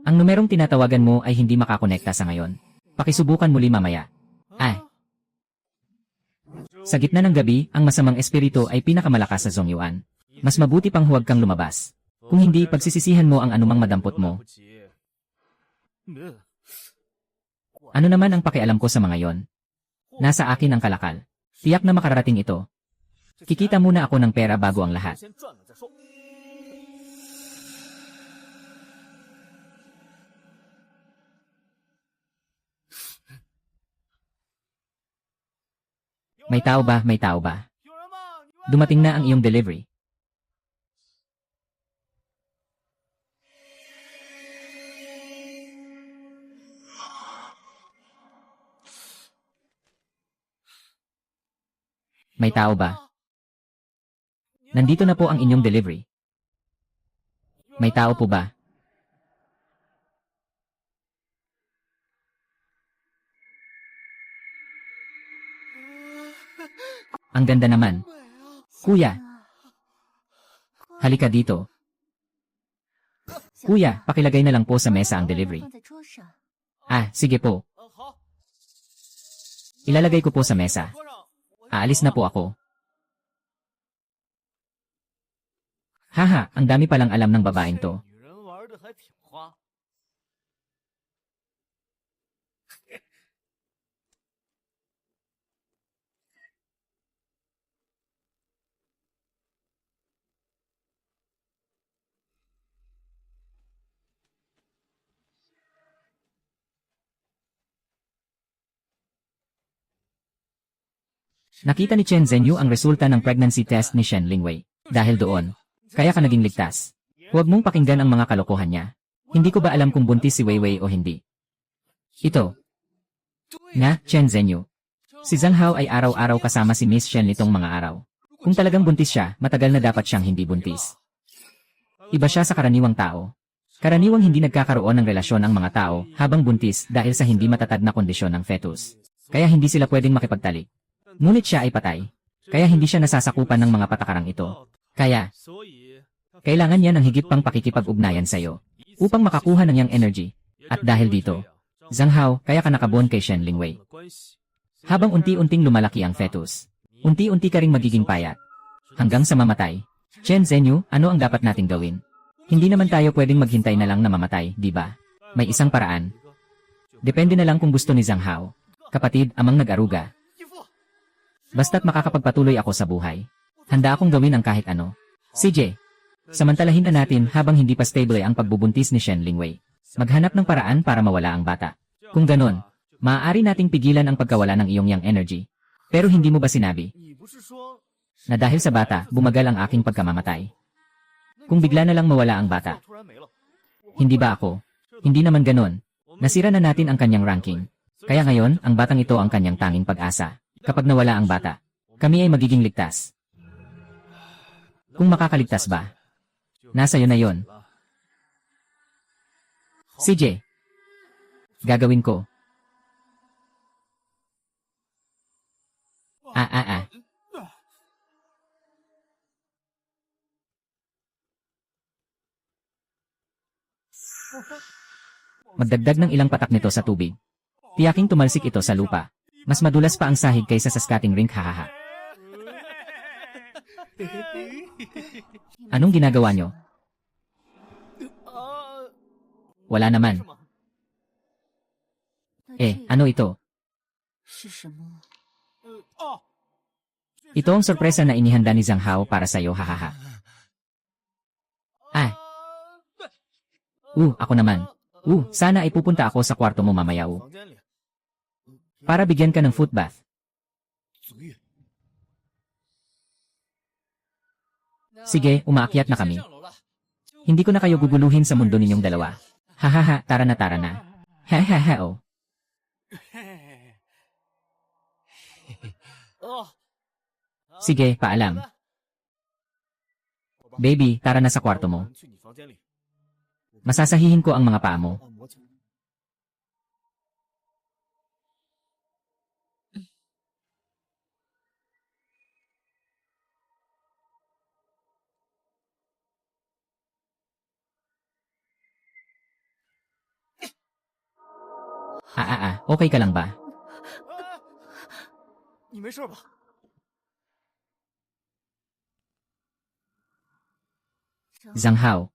Ang numerong tinatawagan mo ay hindi makakonekta sa ngayon. Pakisubukan muli mamaya. Sa gitna ng gabi, ang masamang espiritu ay pinakamalakas sa Zongyuan. Mas mabuti pang huwag kang lumabas. Kung hindi, pagsisisihan mo ang anumang madampot mo. Ano naman ang pakialam ko sa mga yon? Nasa akin ang kalakal. Tiyak na makararating ito. Kikita muna ako ng pera bago ang lahat. 先赚了再说。 May tao ba? May tao ba? Dumating na ang iyong delivery. May tao ba? Nandito na po ang inyong delivery. May tao po ba? Ang ganda naman. Kuya, halika dito. Kuya, pakilagay na lang po sa mesa ang delivery. 放在桌上。 Sige po. 好， Ilalagay ko po sa mesa. 桌上。 Aalis na po ako. Haha, ang dami palang alam ng babaeng to. 女人玩的还挺花。 Nakita ni Chen Zhenyu ang resulta ng pregnancy test ni Shen Lingwei. Dahil doon, kaya ka naging ligtas. Huwag mong pakinggan ang mga kalokohan niya. Hindi ko ba alam kung buntis si Weiwei o hindi? Ito. Nga, Chen Zhenyu. Si Zhang Hao ay araw-araw kasama si Miss Shen nitong mga araw. Kung talagang buntis siya, matagal na dapat siyang hindi buntis. Iba siya sa karaniwang tao. Karaniwang hindi nagkakaroon ng relasyon ang mga tao habang buntis dahil sa hindi matatag na kondisyon ng fetus. Kaya hindi sila pwedeng makipagtalik. Ngunit siya ay patay. Kaya hindi siya nasasakupan ng mga patakarang ito. Kaya, 所以 kailangan niya ng higit pang pakikipag-ugnayan sa'yo upang makakuha ng iyang energy. At dahil dito, Zhang Hao, kaya ka nakabon kay Shen Lingwei. Habang unti-unting lumalaki ang fetus, unti-unti ka ring magiging payat. Hanggang sa mamatay. Chen Zhenyu, ano ang dapat nating gawin? Hindi naman tayo pwedeng maghintay na lang na mamatay, di ba? May isang paraan. Depende na lang kung gusto ni Zhang Hao. Kapatid, amang nag-aruga. Basta't makakapagpatuloy ako sa buhay. Handa akong gawin ang kahit ano. CJ, samantalahin na natin habang hindi pa stable ang pagbubuntis ni Shen Lingwei. Maghanap ng paraan para mawala ang bata. Kung ganon, maaari nating pigilan ang pagkawala ng iyong yang energy. Pero hindi mo ba sinabi 你不是说 na dahil sa bata, bumagal ang aking pagkamamatay? Kung bigla na lang mawala ang bata, 突然没了？ hindi ba ako? Hindi naman ganon. Nasira na natin ang kanyang ranking. Kaya ngayon, ang batang ito ang kanyang tanging pag-asa. Kapag nawala ang bata, kami ay magiging ligtas. Kung makakaligtas ba? Nasa iyo na yon. CJ, gagawin ko. Magdagdag ng ilang patak nito sa tubig. Tiyaking tumalsik ito sa lupa. Mas madulas pa ang sahig kaysa sa skating rink, hahaha. Anong ginagawa nyo? Wala naman. Ano ito? 是什么？ Ito ang sorpresa na inihanda ni Zhang Hao para sa'yo, hahaha. Ako naman. Sana ay pupunta ako sa kwarto mo mamaya. 房间里 Para bigyan ka ng foot bath. 足浴。 Sige, umaakyat na kami. Hindi ko na kayo guguluhin sa mundo ninyong dalawa. Hahaha, tara na tara na. Hahaha, oh. 哦， Sige, paalam. Baby, tara na sa kwarto 我 mo. 们去你房间里。 Masasahihin ko ang mga paa mo. 按摩去。 Okay ka lang ba? 你没事吧？ Zhang Hao.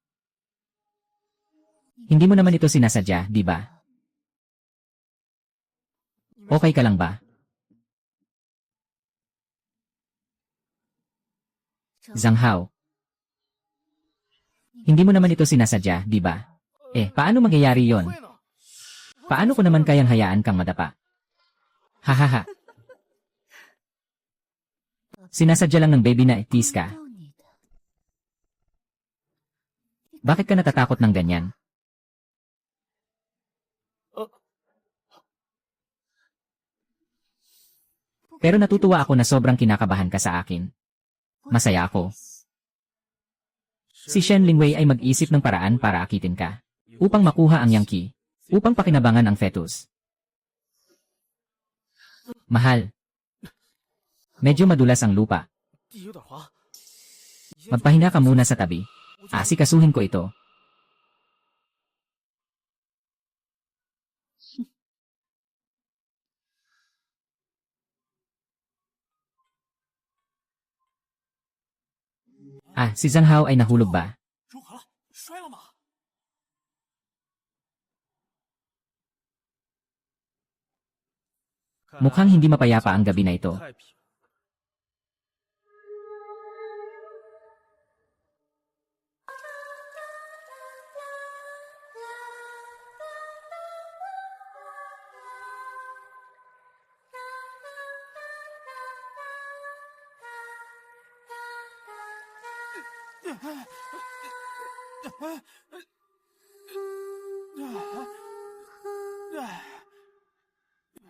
Hindi mo naman ito sinasadya, di ba? Okay ka lang ba? Zhang Hao. Hindi mo naman ito sinasadya, di ba? Paano mangyayari yon? 会呢？ Paano ko naman kayang hayaan kang madapa? Hahaha. Sinasadya lang ng baby na itis ka. 到你的， Bakit ka natatakot ng ganyan? Pero natutuwa ako na sobrang kinakabahan ka sa akin. Masaya ako. Si Shen Lingwei ay mag-isip ng paraan para akitin ka. Upang makuha ang Yang Qi. Upang pakinabangan ang fetus. Mahal. Medyo madulas ang lupa. 地有点滑。 Magpahinga ka muna sa tabi. Asikasuhin ko ito. Si Zhang Hao ay nahulog ba? 如何了？摔了吗？ Mukhang hindi mapayapa ang gabi na ito. 太平。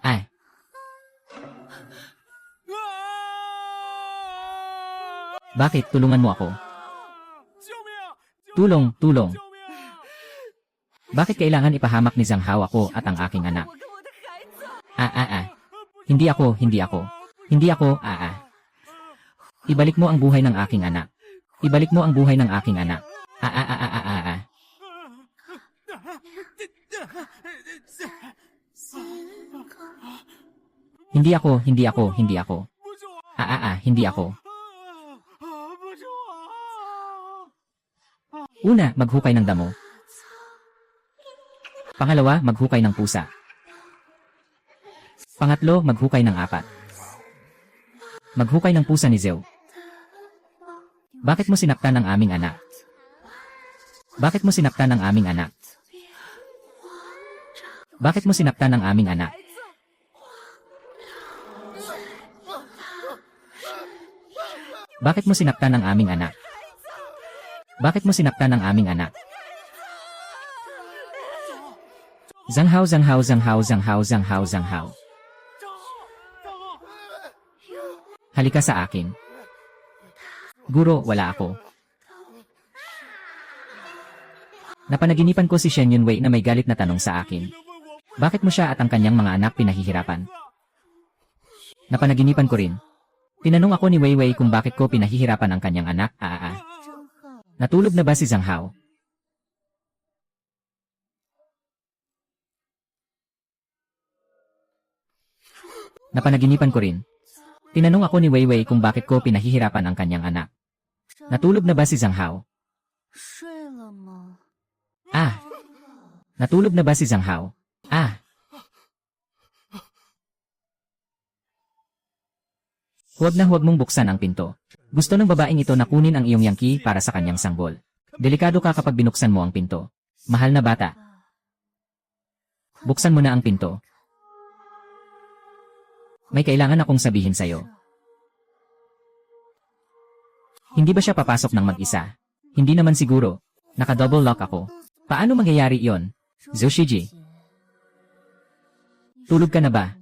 Ay, bakit? Tulungan mo ako. 救命！ Tulong, tulong. 救命！ Bakit kailangan ipahamak ni Zhang Hao ako at ang aking anak? 我跟我的孩子， Hindi ako, hindi ako. Hindi ako. Ibalik mo ang buhay ng aking anak. Ibalik mo ang buhay ng aking anak. Hindi ako, hindi ako, hindi ako. 不是我！ Hindi ako. 不是我！ Una, maghukay ng damo. Pangalawa, maghukay ng pusa. Pangatlo, maghukay ng apat. Maghukay ng pusa ni Zhou. Bakit mo sinaktan ang aming anak? Bakit mo sinaktan ang aming anak? Bakit mo sinaktan ang aming anak? Bakit mo sinaktan ang aming anak? Bakit mo sinaktan ang aming anak? Zhang Hao, Zhang Hao, Zhang Hao, Zhang Hao, Zhang Hao, Zhang Hao. Halika sa akin. Guro, wala ako. Napanaginipan ko si Shen Yunwei na may galit na tanong sa akin. Bakit mo siya at ang kanyang mga anak pinahihirapan? Napanaginipan ko rin. Tinanong ako ni Weiwei kung bakit ko pinahihirapan ang kanyang anak. 张浩， Natulog na ba si Zhang Hao? Napanaginipan ko rin. Tinanong ako ni Weiwei kung bakit ko pinahihirapan ang kanyang anak. Natulog na ba si Zhang Hao? 睡了吗？ Natulog na ba si Zhang Hao? Huwag na huwag mong buksan ang pinto. Gusto ng babaeng ito na kunin ang iyong yangki para sa kanyang sanggol. Delikado ka kapag binuksan mo ang pinto. Mahal na bata, buksan mo na ang pinto. May kailangan akong sabihin sa'yo. Hindi ba siya papasok ng mag-isa? Hindi naman siguro. Naka-double lock ako. Paano mangyayari iyon? Zhou Shiji, tulog ka na ba?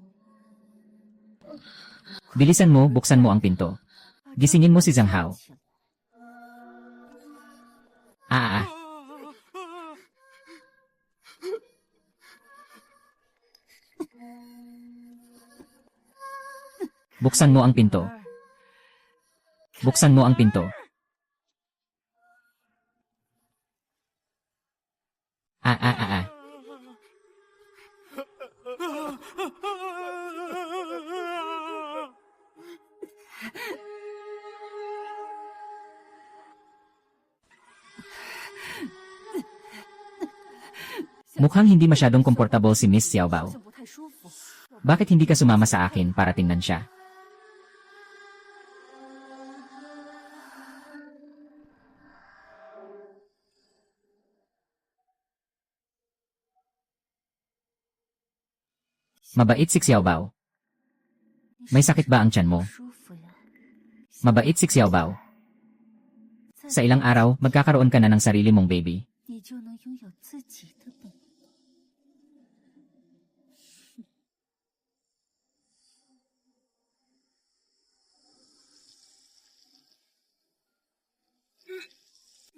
Bilisan mo, buksan mo ang pinto. Gisingin mo si Zhang Hao. Ah, ah. Buksan mo ang pinto. Buksan mo ang pinto. Ah, ah, ah, ah. Mukhang hindi masyadong komportable si Miss Xiaobao. 不太舒服。 Bakit hindi ka sumama sa akin para tingnan siya? Mabait si Xiaobao. May sakit ba ang tiyan mo? 舒服呀， Mabait si Xiaobao. Sa ilang araw, magkakaroon ka na ng sarili mong baby. 你就能拥有自己的本。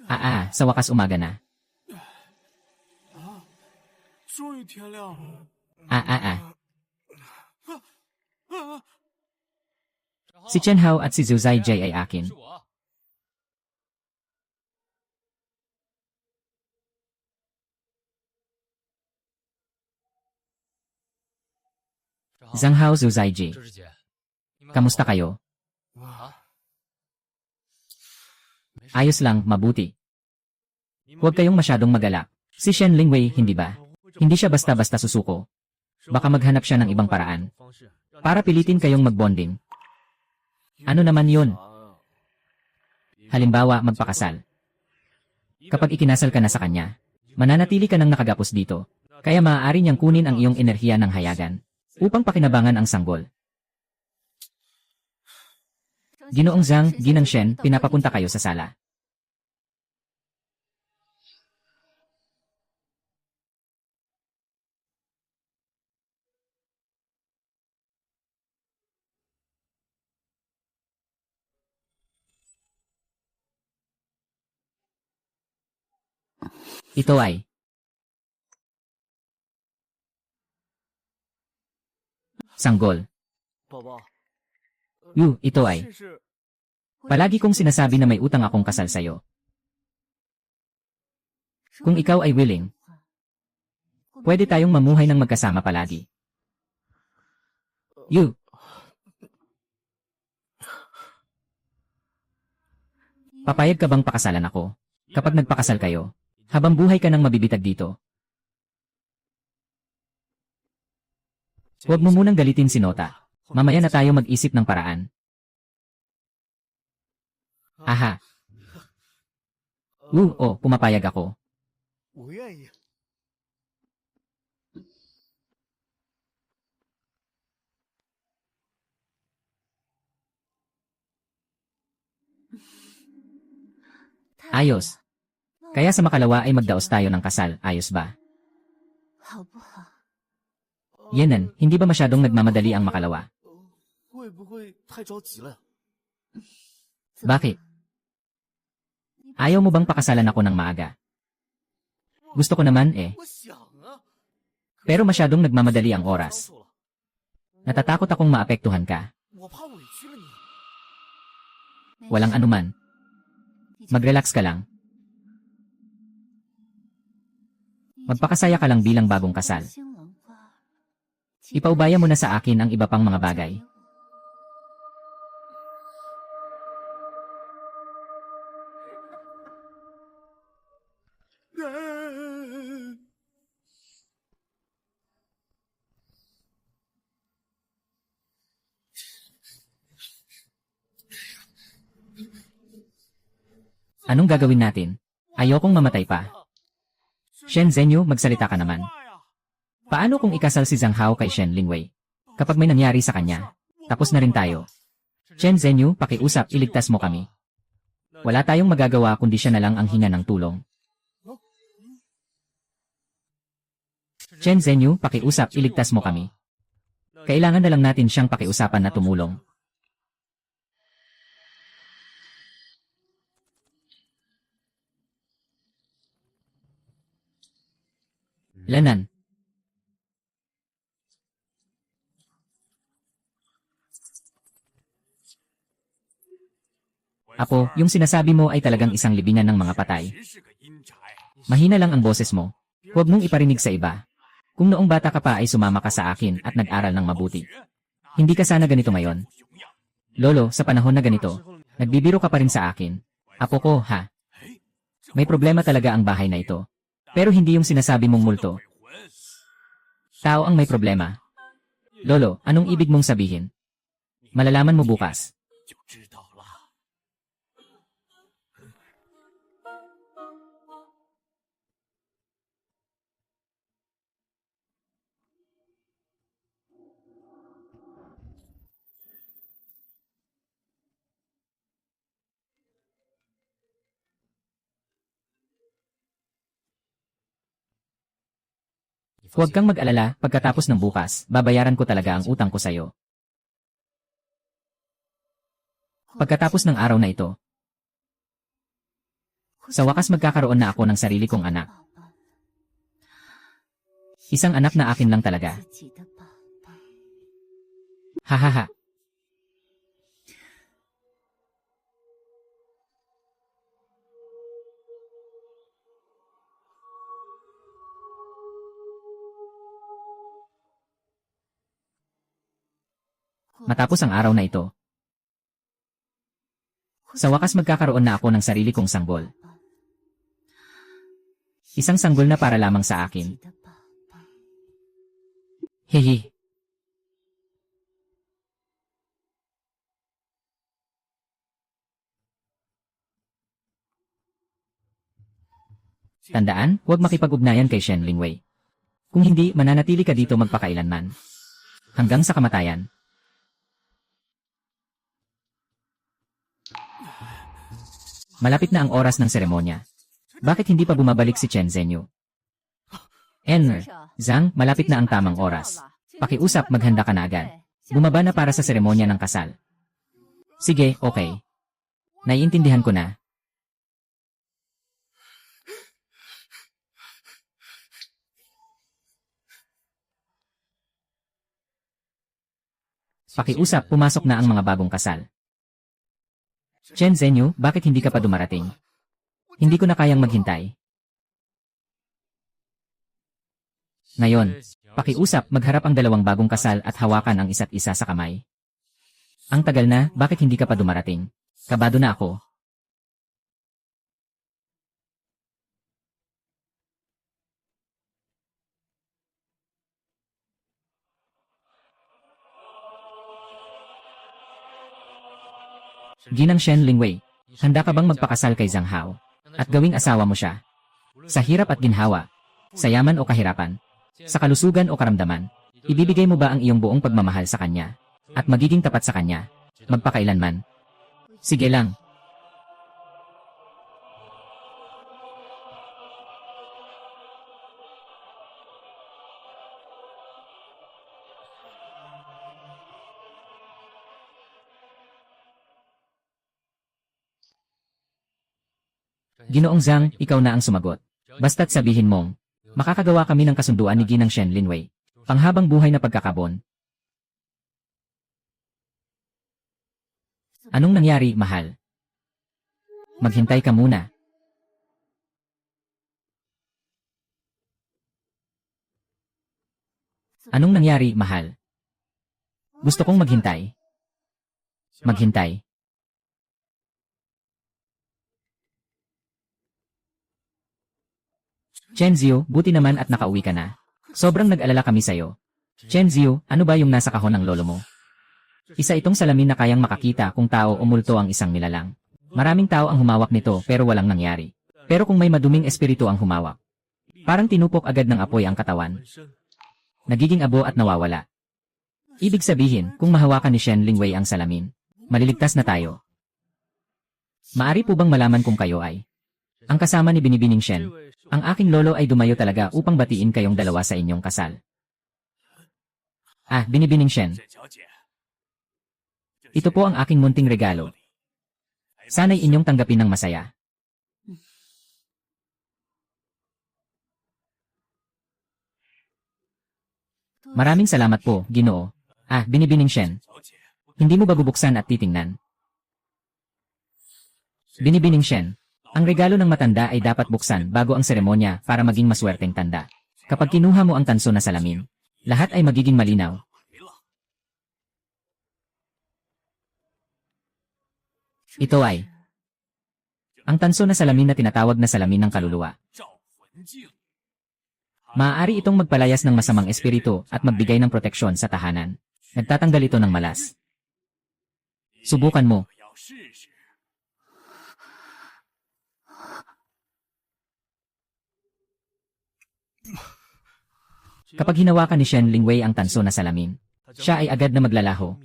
Ah, ah, sa wakas umaga na. 终于天亮了。 Ah, ah, ah. Si Chen Hao at si Zhu Zhaijie ay akin. 是我。 Zhang Hao, Zhu Zhaijie. 这是姐，你们 Kamusta kayo? 啊？没事 Ayos lang, mabuti. Huwag kayong masyadong magalak. Si Shen Lingwei, hindi ba? Hindi siya basta-basta susuko. Baka maghanap siya ng ibang paraan. Para pilitin kayong magbonding. Ano naman yun? Halimbawa, magpakasal. Kapag ikinasal ka na sa kanya, mananatili ka ng nakagapos dito. Kaya maaari niyang kunin ang iyong enerhiya ng hayagan upang pakinabangan ang sanggol. Ginoong Zhang, Ginang Shen, pinapapunta kayo sa sala. Ito ay sanggol. 宝宝， Ito ay 试试 palagi kong sinasabi na may utang akong kasal sa'yo. Kung ikaw ay willing, pwede tayong mamuhay ng magkasama palagi. Papayag ka bang pakasalan ako? Kapag nagpakasal kayo, habang buhay ka nang mabibitag dito. Huwag mo munang galitin si Nota. Mamaya na tayo mag-isip ng paraan. Aha. Pumapayag ako. 我愿意。 Ayos. Kaya sa makalawa ay magdaos tayo ng kasal, ayos ba? 好不好？ Yenan, hindi ba masyadong nagmamadali ang makalawa? 会不会太着急了？ Bakit? Ayaw mo bang pakasalan ako ng maaga? Gusto ko naman 我想啊， pero masyadong nagmamadali ang oras. 清楚了， Natatakot akong maapektuhan ka. 我怕委屈了你。 Walang anuman. Mag-relax ka lang. Magpakasaya ka lang bilang bagong kasal. Ipaubaya mo na sa akin ang iba pang mga bagay. Anong gagawin natin? Ayokong mamatay pa. Shen Zhenyu, magsalita ka naman. Paano kung ikasal si Zhang Hao kay Shen Lingwei? Kapag may nangyari sa kanya, tapos na rin tayo. Shen Zhenyu, pakiusap, iligtas mo kami. Wala tayong magagawa kundi siya na lang ang hinga ng tulong. Shen Zhenyu, pakiusap, iligtas mo kami. Kailangan na lang natin siyang pakiusapan na tumulong. Lanan. Apo, yung sinasabi mo ay talagang isang libingan ng mga patay. Mahina lang ang boses mo. Huwag mong iparinig sa iba. Kung noong bata ka pa ay sumama ka sa akin at nag-aral ng mabuti. Hindi ka sana ganito ngayon. Lolo, sa panahon na ganito, nagbibiro ka pa rin sa akin. Apo ko, ha? May problema talaga ang bahay na ito. Pero hindi yung sinasabi mong multo. Tao ang may problema. Lolo, anong ibig mong sabihin? Malalaman mo bukas. Huwag kang mag-alala, pagkatapos ng bukas, babayaran ko talaga ang utang ko sa'yo. Pagkatapos ng araw na ito, sa wakas magkakaroon na ako ng sarili kong anak. 宝宝， Isang anak na akin lang talaga. 自己的宝宝。 Hahaha. Matapos ang araw na ito, sa wakas magkakaroon na ako ng sarili kong sanggol. Isang sanggol na para lamang sa 自 akin. 己的宝宝， Hehe. Tandaan, huwag makipag-ugnayan kay Shen Lingwei. Kung hindi, mananatili ka dito magpakailanman. Hanggang sa kamatayan. Malapit na ang oras ng seremonya. Bakit hindi pa bumabalik si Chen Zhenyu? Zhang, malapit na ang tamang oras. Pakiusap, maghanda ka na agad. Bumaba na para sa seremonya ng kasal. Sige, okay. Naiintindihan ko na. Pakiusap, pumasok na ang mga bagong kasal. Chen Zhenyu, bakit hindi ka pa dumarating? Hindi ko na kayang maghintay. Ngayon, pakiusap, magharap ang dalawang bagong kasal at hawakan ang isa't isa sa kamay. Ang tagal na, bakit hindi ka pa dumarating? Kabado na ako. Ginang Shen Lingwei, handa ka bang magpakasal kay Zhang Hao at gawing asawa mo siya? Sa hirap at ginhawa, sa yaman o kahirapan, sa kalusugan o karamdaman, ibibigay mo ba ang iyong buong pagmamahal sa kanya at magiging tapat sa kanya, magpakailanman? Sige lang. Ginoong Zhang, ikaw na ang sumagot. Basta't sabihin mong, makakagawa kami ng kasunduan ni Ginang Shen Linwei. Panghabang buhay na pagkakabon. Anong nangyari, mahal? Maghintay ka muna. Anong nangyari, mahal? Gusto kong maghintay. Maghintay. Chenziu, buti naman at nakauwi ka na. Sobrang nag-alala kami sa'yo. Chenziu, ano ba yung nasa kahon ng lolo mo? Isa itong salamin na kayang makakita kung tao o multo ang isang nilalang. Maraming tao ang humawak nito pero walang nangyari. Pero kung may maduming espiritu ang humawak, parang tinupok agad ng apoy ang katawan. Nagiging abo at nawawala. Ibig sabihin, kung mahawakan ni Shen Lingwei ang salamin, maliligtas na tayo. Maari po bang malaman kung kayo ay ang kasama ni Binibining Shen? Ang aking lolo ay dumayo talaga upang batiin kayong dalawa sa inyong kasal. Ah, Binibining Shen. Ito po ang aking munting regalo. Sana'y inyong tanggapin ng masaya. Maraming salamat po, Ginoo. Binibining Shen. Hindi mo ba bubuksan at titingnan? Binibining Shen. Ang regalo ng matanda ay dapat buksan bago ang seremonya para maging maswerteng tanda. Kapag kinuha mo ang tanso na salamin, lahat ay magiging malinaw. Ito ay ang tanso na salamin na tinatawag na salamin ng kaluluwa. Maaari itong magpalayas ng masamang espiritu at magbigay ng proteksyon sa tahanan. Nagtatanggal ito ng malas. Subukan mo. Kapag hinawakan ni Shen Lingwei ang tanso na salamin, siya ay agad na maglalaho.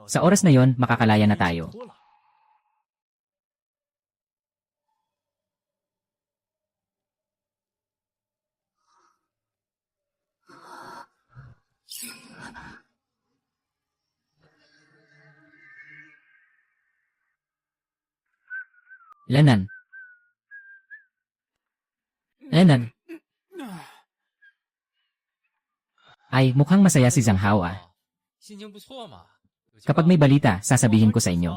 Sa oras na yon, makakalaya na tayo. Lenan. Lenan. Ay, mukhang masaya si Zhang Hao ah. 心情不错嘛。 Kapag may balita, sasabihin ko sa inyo.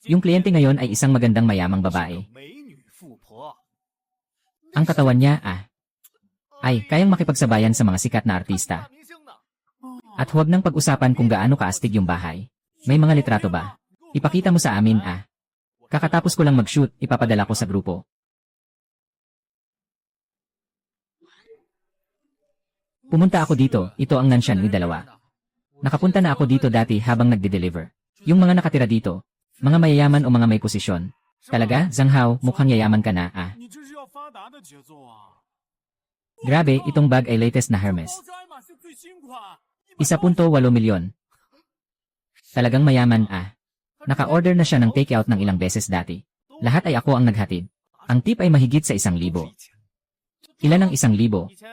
Yung kliyente ngayon ay isang magandang mayamang babae. 美女富婆， Ang katawan niya, ay kayang makipagsabayan sa mga sikat na artista. 大明星呢？ At huwag nang pag-usapan kung gaano kaastig yung bahay. May mga litrato ba? Ipakita mo sa amin Kakatapos ko lang mag-shoot, ipapadala ko sa grupo. Pumunta ako dito, ito ang Nanshan ni dalawa. Nakapunta na ako dito dati habang nagde-deliver. Yung mga nakatira dito, mga mayayaman o mga may posisyon. Talaga, Zhang Hao, mukhang yayaman ka na 你这是要发达的节奏啊！ Grabe, itong bag ay latest na Hermes. 包着爱马仕最新款， 1.8 milyon. Talagang mayaman Naka-order na siya ng takeout ng ilang beses dati. Lahat ay ako ang naghatid. Ang tip ay mahigit sa 1,000. Ilan ang 1,000? 以前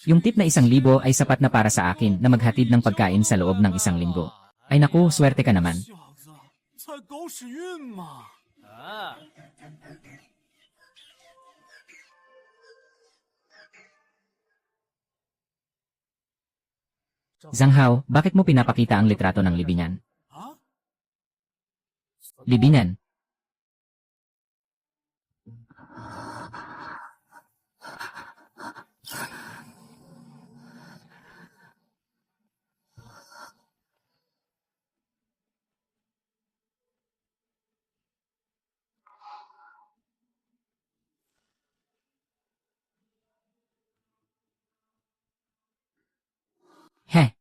Yung tip na 1,000 ay sapat na para sa akin na maghatid ng pagkain sa loob ng 1 linggo. Ay naku, swerte ka naman. 小子，才狗屎运嘛！ Zhang Hao, bakit mo pinapakita ang litrato ng libingan? 啊， Libingan. Heh.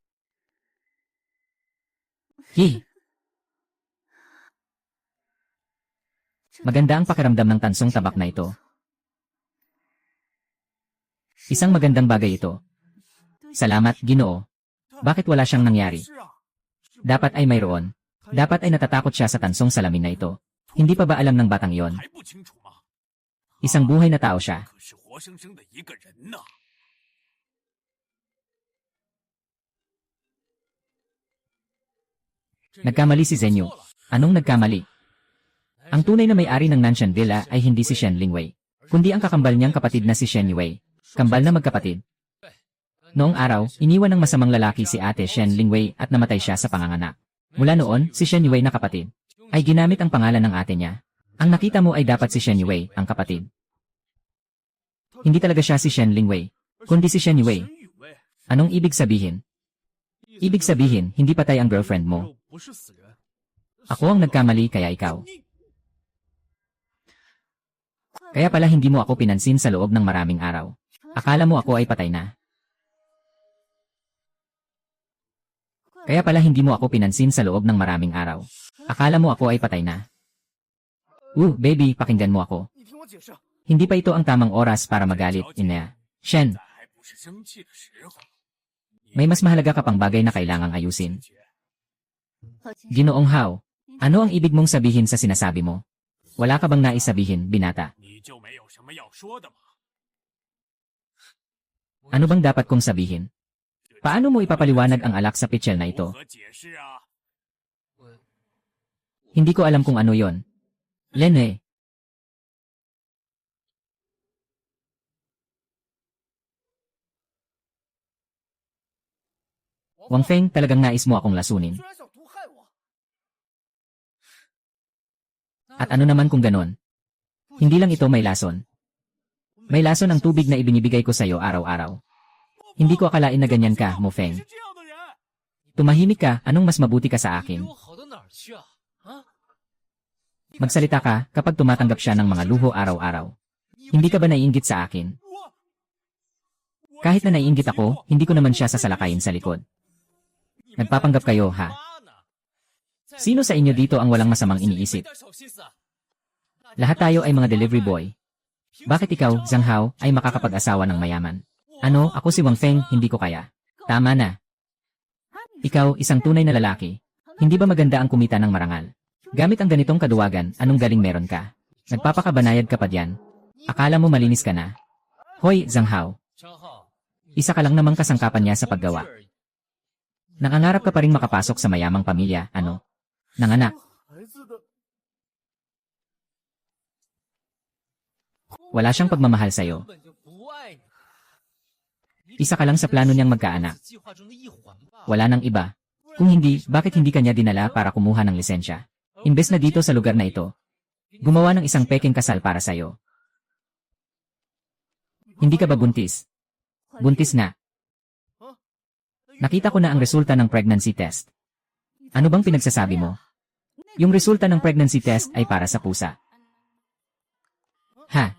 Yee. Maganda ang pakiramdam ng tansong tabak na ito. Isang magandang bagay ito. Salamat, Ginoo. Bakit wala siyang nangyari? 是啊， Dapat ay mayroon. Dapat ay natatakot siya sa tansong salamin na ito. Hindi pa ba alam ng batang yon? 还不清楚吗？ Isang buhay na tao siya. 可是活生生的一个人呐！ Nagkamali si Zenyu. Anong nagkamali? Ang tunay na may-ari ng Nanshan Villa ay hindi si Shen Lingwei, kundi ang kakambal niyang kapatid na si Shen Yue. Kambal na magkapatid. Noong araw, iniwan ng masamang lalaki si ate Shen Lingwei at namatay siya sa panganganak. Mula noon, si Shen Yue na kapatid ay ginamit ang pangalan ng ate niya. Ang nakita mo ay dapat si Shen Yue, ang kapatid. Hindi talaga siya si Shen Lingwei, kundi si Shen Yue. Anong ibig sabihin? Ibig sabihin, hindi patay ang girlfriend mo. 不是死人， Ako ang nagkamali kaya ikaw. Kaya pala hindi mo ako pinansin sa loob ng maraming araw. Akala mo ako ay patay na. Kaya pala hindi mo ako pinansin sa loob ng maraming araw. Akala mo ako ay patay na. Baby, pakinggan mo ako. 你听我解释， Hindi pa ito ang tamang oras para magalit, Ina. Shen, 在还不是生气的时候。 may mas mahalaga ka pang bagay na kailangang ayusin. Ginoong Hao, ano ang ibig mong sabihin sa sinasabi mo? Wala ka bang nais sabihin, binata? 你就没有什么要说的吗？ Ano bang dapat kong sabihin? Paano mo ipapaliwanag ang alak sa pitchel na 如 ito? 何解释啊？ Hindi ko alam kung ano yon. Lene, Wang Feng, talagang nais mo akong lasunin. 居然想毒害我！ At ano naman kung ganon? Hindi lang ito may lason. May lason ang tubig na ibinibigay ko sa'yo araw-araw. Hindi ko akalain na ganyan ka, Mo 你 Feng. 是这样的人， Tumahimik ka, anong mas mabuti ka sa 比 akin? 我好到哪儿去啊？啊？ Magsalita ka kapag tumatanggap siya ng mga luho araw-araw. Hindi ka ba naiinggit sa akin? 我 Kahit na naiinggit ako, hindi ko naman siya sasalakayin sa likod. Nagpapanggap kayo, ha? 妈呢？ Sino sa inyo dito ang walang masamang iniisip? 点小心思啊！ Lahat tayo ay mga delivery boy. Bakit ikaw, Zhang Hao, ay makakapag-asawa ng mayaman? Ano, ako si Wang Feng, hindi ko kaya. Tama na. Ikaw, isang tunay na lalaki. Hindi ba maganda ang kumita ng marangal? Gamit ang ganitong kaduwagan, anong galing meron ka? Nagpapakabanayad ka pa diyan? Akala mo malinis ka na? Hoy, Zhang Hao, 张浩， isa ka lang namang kasangkapan niya sa paggawa. 而已 Nangangarap ka pa rin makapasok sa mayamang pamilya, ano? Nanganak, 孩子的 wala siyang pagmamahal sa'yo. 根本就不爱你。 Isa ka lang sa plano niyang magkaanak. 计划中的一环吧。 Wala nang iba. Kung hindi, bakit hindi kanya dinala para kumuha ng lisensya? Imbes na dito sa lugar na ito, gumawa ng isang peking kasal para sa'yo. Hindi ka ba buntis? Buntis na. Nakita ko na ang resulta ng pregnancy test. Ano bang pinagsasabi mo? Yung resulta ng pregnancy test ay para sa pusa. Ha?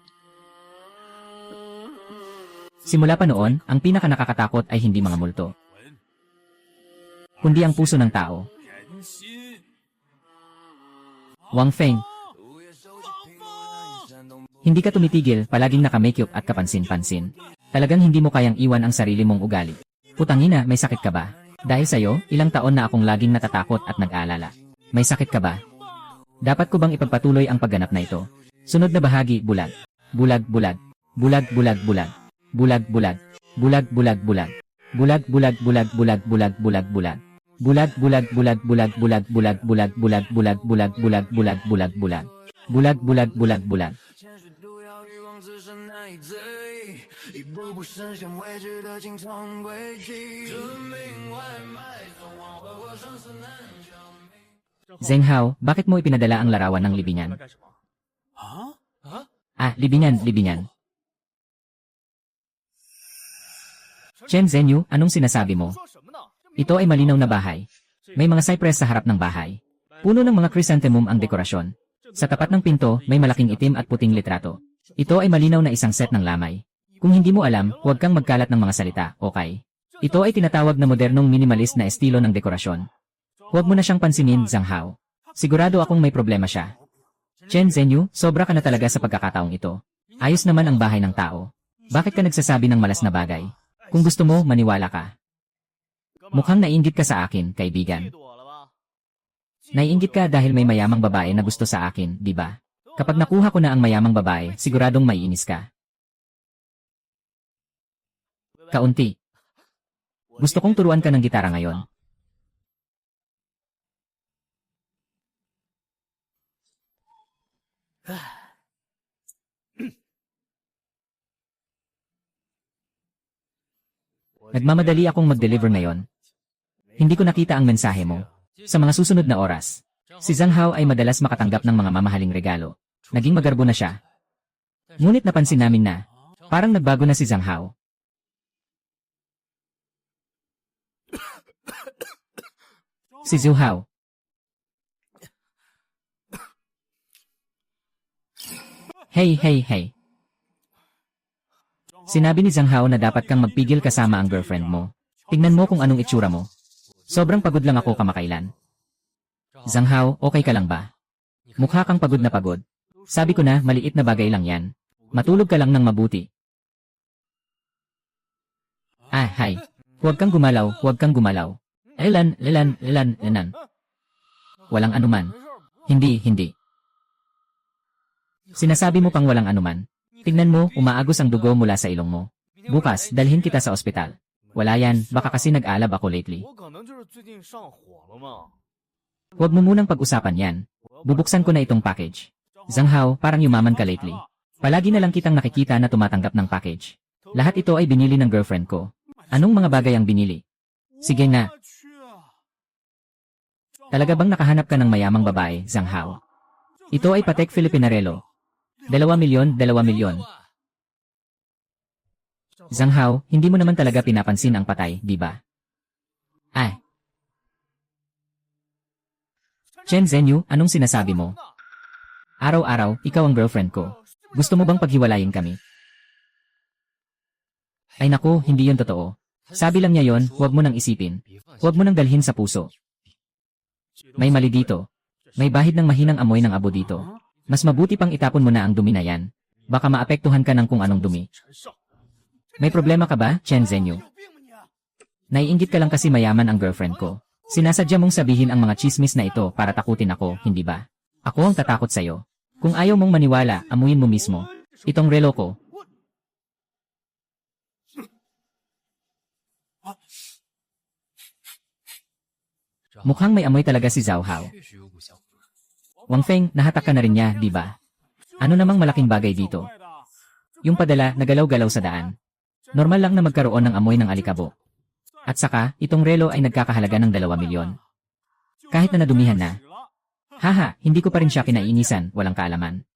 Simula pa noon, ang pinaka nakakatakot ay hindi mga multo, 魂 kundi ang puso ng tao. 人心。 Wang Feng, hindi ka tumitigil, palaging naka-makeup at kapansin-pansin. Talagang hindi mo kayang iwan ang sarili mong ugali. Putangina, may sakit ka ba? Dahil sa'yo, ilang taon na akong laging natatakot at nag-aalala. May sakit ka ba? Dapat ko bang ipagpatuloy ang pagganap na ito? Sunod na bahagi, bulag. Bulag, bulag. Bulag, bulag, bulag. Bulag, bulag. Bulag, bulag, bulag. Bulag, bulag, bulag, bulag, bulag, bulag, bulag. Bulag, bulag, bulag, bulag, bulag, bulag, bulag, bulag, bulag, bulag, bulag, bulag, bulag, bulag. Bulag, bulag, bulag, bulag. 千世毒药欲望自身难以醉，一步步深陷未知的经常轨迹。这命外卖送往回过生死难求。 Zheng Hao, bakit mo ipinadala ang larawan ng libingan? 干什么？ 啊， Ah, libingan, libingan. Chen Zhenyu, anong sinasabi mo? 说什么呢？ Ito ay malinaw na bahay. May mga cypress sa harap ng bahay. Puno ng mga chrysanthemum ang dekorasyon. Sa tapat ng pinto, may malaking itim at puting litrato. Ito ay malinaw na isang set ng lamay. Kung hindi mo alam, huwag kang magkalat ng mga salita, okay? Ito ay tinatawag na modernong minimalist na estilo ng dekorasyon. Huwag mo na siyang pansinin, Zhang Hao. Sigurado akong may problema siya. Chen Zhenyu, sobra ka na talaga sa pagkakataong ito. Ayos naman ang bahay ng tao. Bakit ka nagsasabi ng malas na bagay? Kung gusto mo, maniwala ka. Mukhang naiinggit ka sa akin, kaibigan. 嫉妒我了吧？ Naiinggit ka dahil may mayamang babae na gusto sa akin, di ba? Kapag nakuha ko na ang mayamang babae, siguradong maiinis ka. Kaunti. Gusto kong turuan ka ng gitara ngayon. Nagmamadali akong mag-deliver ngayon. Hindi ko nakita ang mensahe mo. Sa mga susunod na oras, si Zhang Hao ay madalas makatanggap ng mga mamahaling regalo. Naging magarbo na siya. Ngunit napansin namin na, parang nagbago na si Zhang Hao. Si Zhu Hao. Hey, hey, hey. Sinabi ni Zhang Hao na dapat kang magpigil kasama ang girlfriend mo. Tingnan mo kung anong itsura mo. Sobrang pagod lang ako kamakailan. Zhang Hao, okay ka lang ba? Mukha kang pagod na pagod. Sabi ko na, maliit na bagay lang yan. Matulog ka lang ng mabuti. Ah, hi. Huwag kang gumalaw, huwag kang gumalaw. Lelan. Walang anuman. Hindi. Sinasabi mo pang walang anuman. Tingnan mo, umaagos ang dugo mula sa ilong mo. Bukas, dalhin kita sa ospital. Wala yan, baka kasi nag-alab ako lately. 我可能就是最近上火了嘛。 Huwag mo munang pag-usapan yan. Bubuksan ko na itong package. Zhang Hao, parang yumaman ka lately. Palagi na lang kitang nakikita na tumatanggap ng package. Lahat ito ay binili ng girlfriend ko. Anong mga bagay ang binili? Sige na, Talaga bang nakahanap ka ng mayamang babae, Zhang Hao? Ito ay Patek Filipinarello. 2 milyon, 2 milyon. Zhang Hao, hindi mo naman talaga pinapansin ang patay, di ba? Ay. Chen Zhenyu, anong sinasabi mo? Araw-araw, ikaw ang girlfriend ko. Gusto mo bang paghiwalayin kami? Ay naku, hindi yun totoo. Sabi lang niya yon, huwag mo nang isipin. Huwag mo nang dalhin sa puso. May mali dito. May bahid ng mahinang amoy ng abo dito. Mas mabuti pang itapon mo na ang dumi na yan. Baka maapektuhan ka ng kung anong dumi. May problema ka ba, Chen Zhenyu? Naiinggit ka lang kasi mayaman ang girlfriend ko. Sinasadya mong sabihin ang mga chismis na ito para takutin ako, hindi ba? Ako ang tatakot sa'yo. Kung ayaw mong maniwala, amuyin mo mismo. Itong relo ko. Mukhang may amoy talaga si Zhao Hao. Wang Feng, nahatak ka na rin niya, di ba? Ano namang malaking bagay dito? Yung padala, nagalaw-galaw sa daan. Normal lang na magkaroon ng amoy ng alikabo. At saka, itong relo ay nagkakahalaga ng 2 milyon. Kahit na nadumihan na. Haha, hindi ko pa rin siya kinaiinisan, walang kaalaman.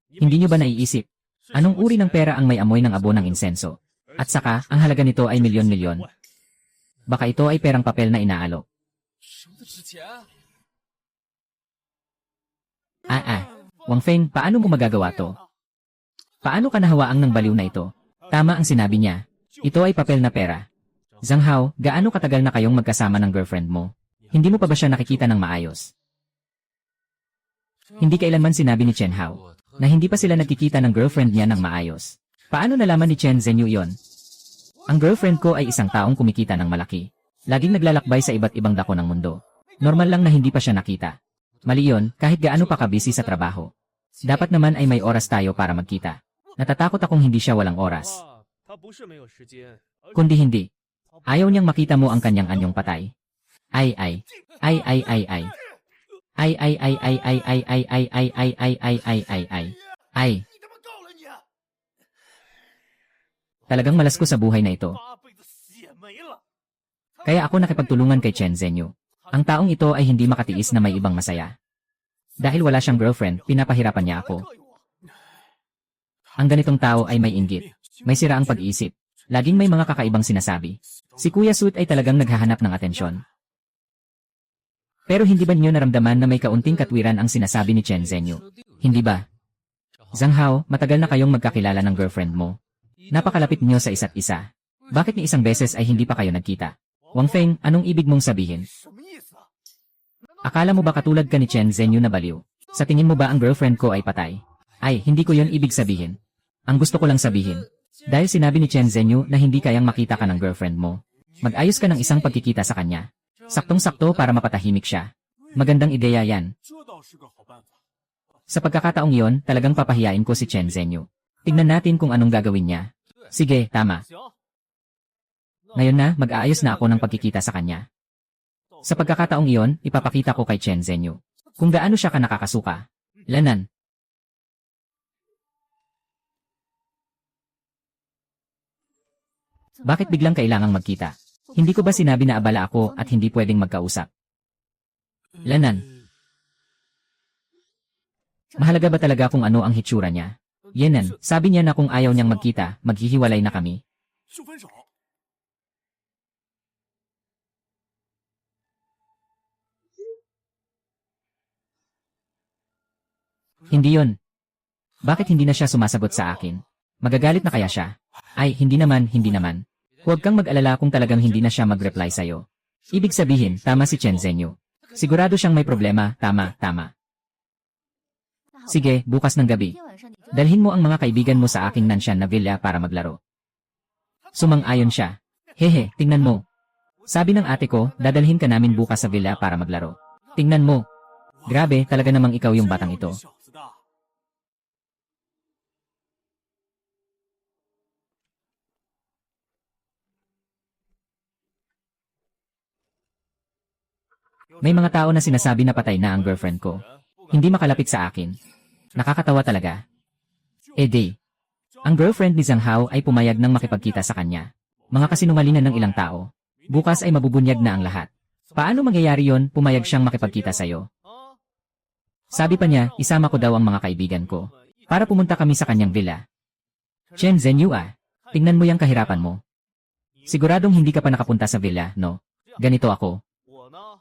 Hindi niyo ba naiisip? Anong uri ng pera ang may amoy ng abo ng insenso? At saka, ang halaga nito ay milyon-milyon. Baka ito ay perang papel na inaalok. Wang Feng, paano mo magagawa to? Paano ka nahawaang ng baliw na ito? Tama ang sinabi niya. Ito ay papel na pera. Zhang Hao, gaano katagal na kayong magkasama ng girlfriend mo? Hindi mo pa ba siya nakikita ng maayos? Hindi kailanman sinabi ni Chen Hao na hindi pa sila nagkikita ng girlfriend niya ng maayos. Paano nalaman ni Chen Zhenyu yon? Ang girlfriend ko ay isang taong kumikita ng malaki. Laging naglalakbay sa iba't ibang dako ng mundo. Normal lang na hindi pa siya nakita. Mali yon, kahit gaano pa kabisi sa trabaho. Dapat naman ay may oras tayo para magkita. Natatakot akong hindi siya walang oras. Kundi hindi. Ayaw niyang makita mo ang kanyang anyong patay. Ay. Talagang malas ko sa buhay na ito. Kaya ako nakipagtulungan kay Chen Zhenyu. Ang taong ito ay hindi makatiis na may ibang masaya. Dahil wala siyang girlfriend, pinapahirapan niya ako. Ang ganitong tao ay may inggit. May sira ang pag-iisip. Laging may mga kakaibang sinasabi. Si Kuya Suit ay talagang naghahanap ng atensyon. Pero hindi ba niyo naramdaman na may kaunting katwiran ang sinasabi ni Chen Zhenyu? Hindi ba? Zhang Hao, matagal na kayong magkakilala ng girlfriend mo. Napakalapit niyo sa isa't isa. Bakit ni isang beses ay hindi pa kayo nagkita? Wang Feng, anong ibig mong sabihin? Akala mo ba katulad ka ni Chen Zhenyu na baliw? Sa tingin mo ba ang girlfriend ko ay patay? Ay, hindi ko yon ibig sabihin. Ang gusto ko lang sabihin, dahil sinabi ni Chen Zhenyu na hindi kayang makita ka ng girlfriend mo, mag-ayos ka ng isang pagkikita sa kanya. Saktong-sakto para mapatahimik siya. Magandang ideya yan. Sa pagkakataong iyon, talagang papahiyain ko si Chen Zhenyu. Tignan natin kung anong gagawin niya. Sige, tama. Ngayon na, mag-aayos na ako ng pagkikita sa kanya. Sa pagkakataong iyon, ipapakita ko kay Chen Zhenyu kung gaano siya ka nakakasuka. Lanan. Bakit biglang kailangang magkita? Hindi ko ba sinabi na abala ako at hindi pwedeng magkausap? Lanan. Mahalaga ba talaga kung ano ang hitsura niya? Yenan, sabi niya na kung ayaw niyang magkita, maghihiwalay na kami. Hindi yon. Bakit hindi na siya sumasagot sa akin? Magagalit na kaya siya? Ay, hindi naman. Huwag kang mag-alala kung talagang hindi na siya mag-reply sa'yo. Ibig sabihin, tama si Chen Zhenyu. Sigurado siyang may problema, tama. Sige, bukas ng gabi. Dalhin mo ang mga kaibigan mo sa aking nansyan na villa para maglaro. Sumang-ayon siya. Hehe, tingnan mo. Sabi ng ate ko, dadalhin ka namin bukas sa villa para maglaro. Tingnan mo. Grabe, talaga namang ikaw yung batang ito. May mga tao na sinasabi na patay na ang girlfriend ko. Hindi makalapit sa akin. Nakakatawa talaga. Ang girlfriend ni Zhang Hao ay pumayag ng makipagkita sa kanya. Mga kasinungalingan ng ilang tao. Bukas ay mabubunyag na ang lahat. Paano mangyayari yon? Pumayag siyang makipagkita sa'yo. 啊， Sabi pa niya, isama ko daw ang mga kaibigan ko. Para pumunta kami sa kanyang villa. Chen Zhenyu ah, tingnan mo yung kahirapan mo. Siguradong hindi ka pa nakapunta sa villa, no? Ganito ako. 我呢，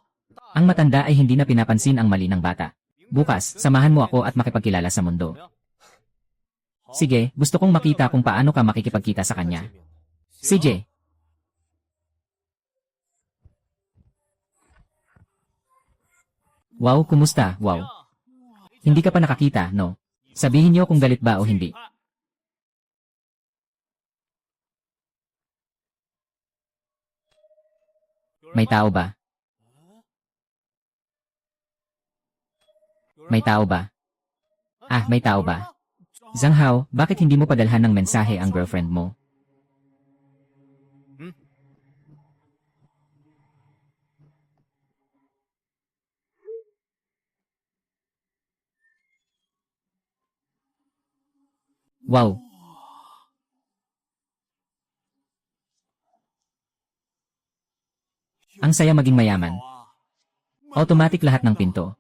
Ang matanda ay hindi na pinapansin ang mali ng bata. Bukas, samahan mo ako at makipagkilala sa mundo. Sige, gusto kong makita kung paano ka makikipagkita sa kanya. CJ. Wow, kumusta? Wow. Hindi ka pa nakakita, no? Sabihin niyo kung galit ba o hindi. May tao ba? May tao ba? Ah, may tao ba? Zhang Hao, bakit hindi mo padalhan ng mensahe ang girlfriend mo? Wow, ang saya maging mayaman. Automatic lahat ng pinto.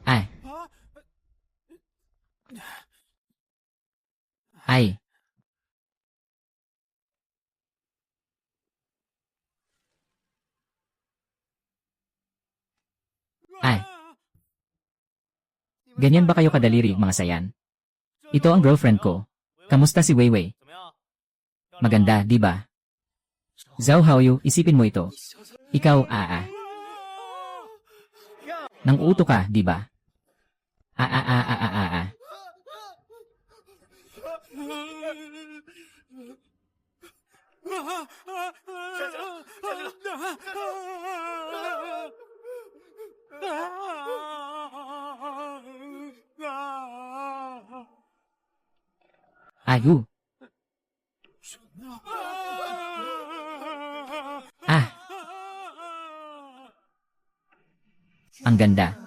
Ay. Ay. Ay. Ganyan ba kayo kadaliri, mga sayan? Ito ang girlfriend ko. Kamusta si Weiwei? 怎么样？ Maganda, di ba? Zhao Haoyu, isipin mo ito. Ikaw, Nang uto ka, di ba? Ah. Ayu. Ah. Ang ganda.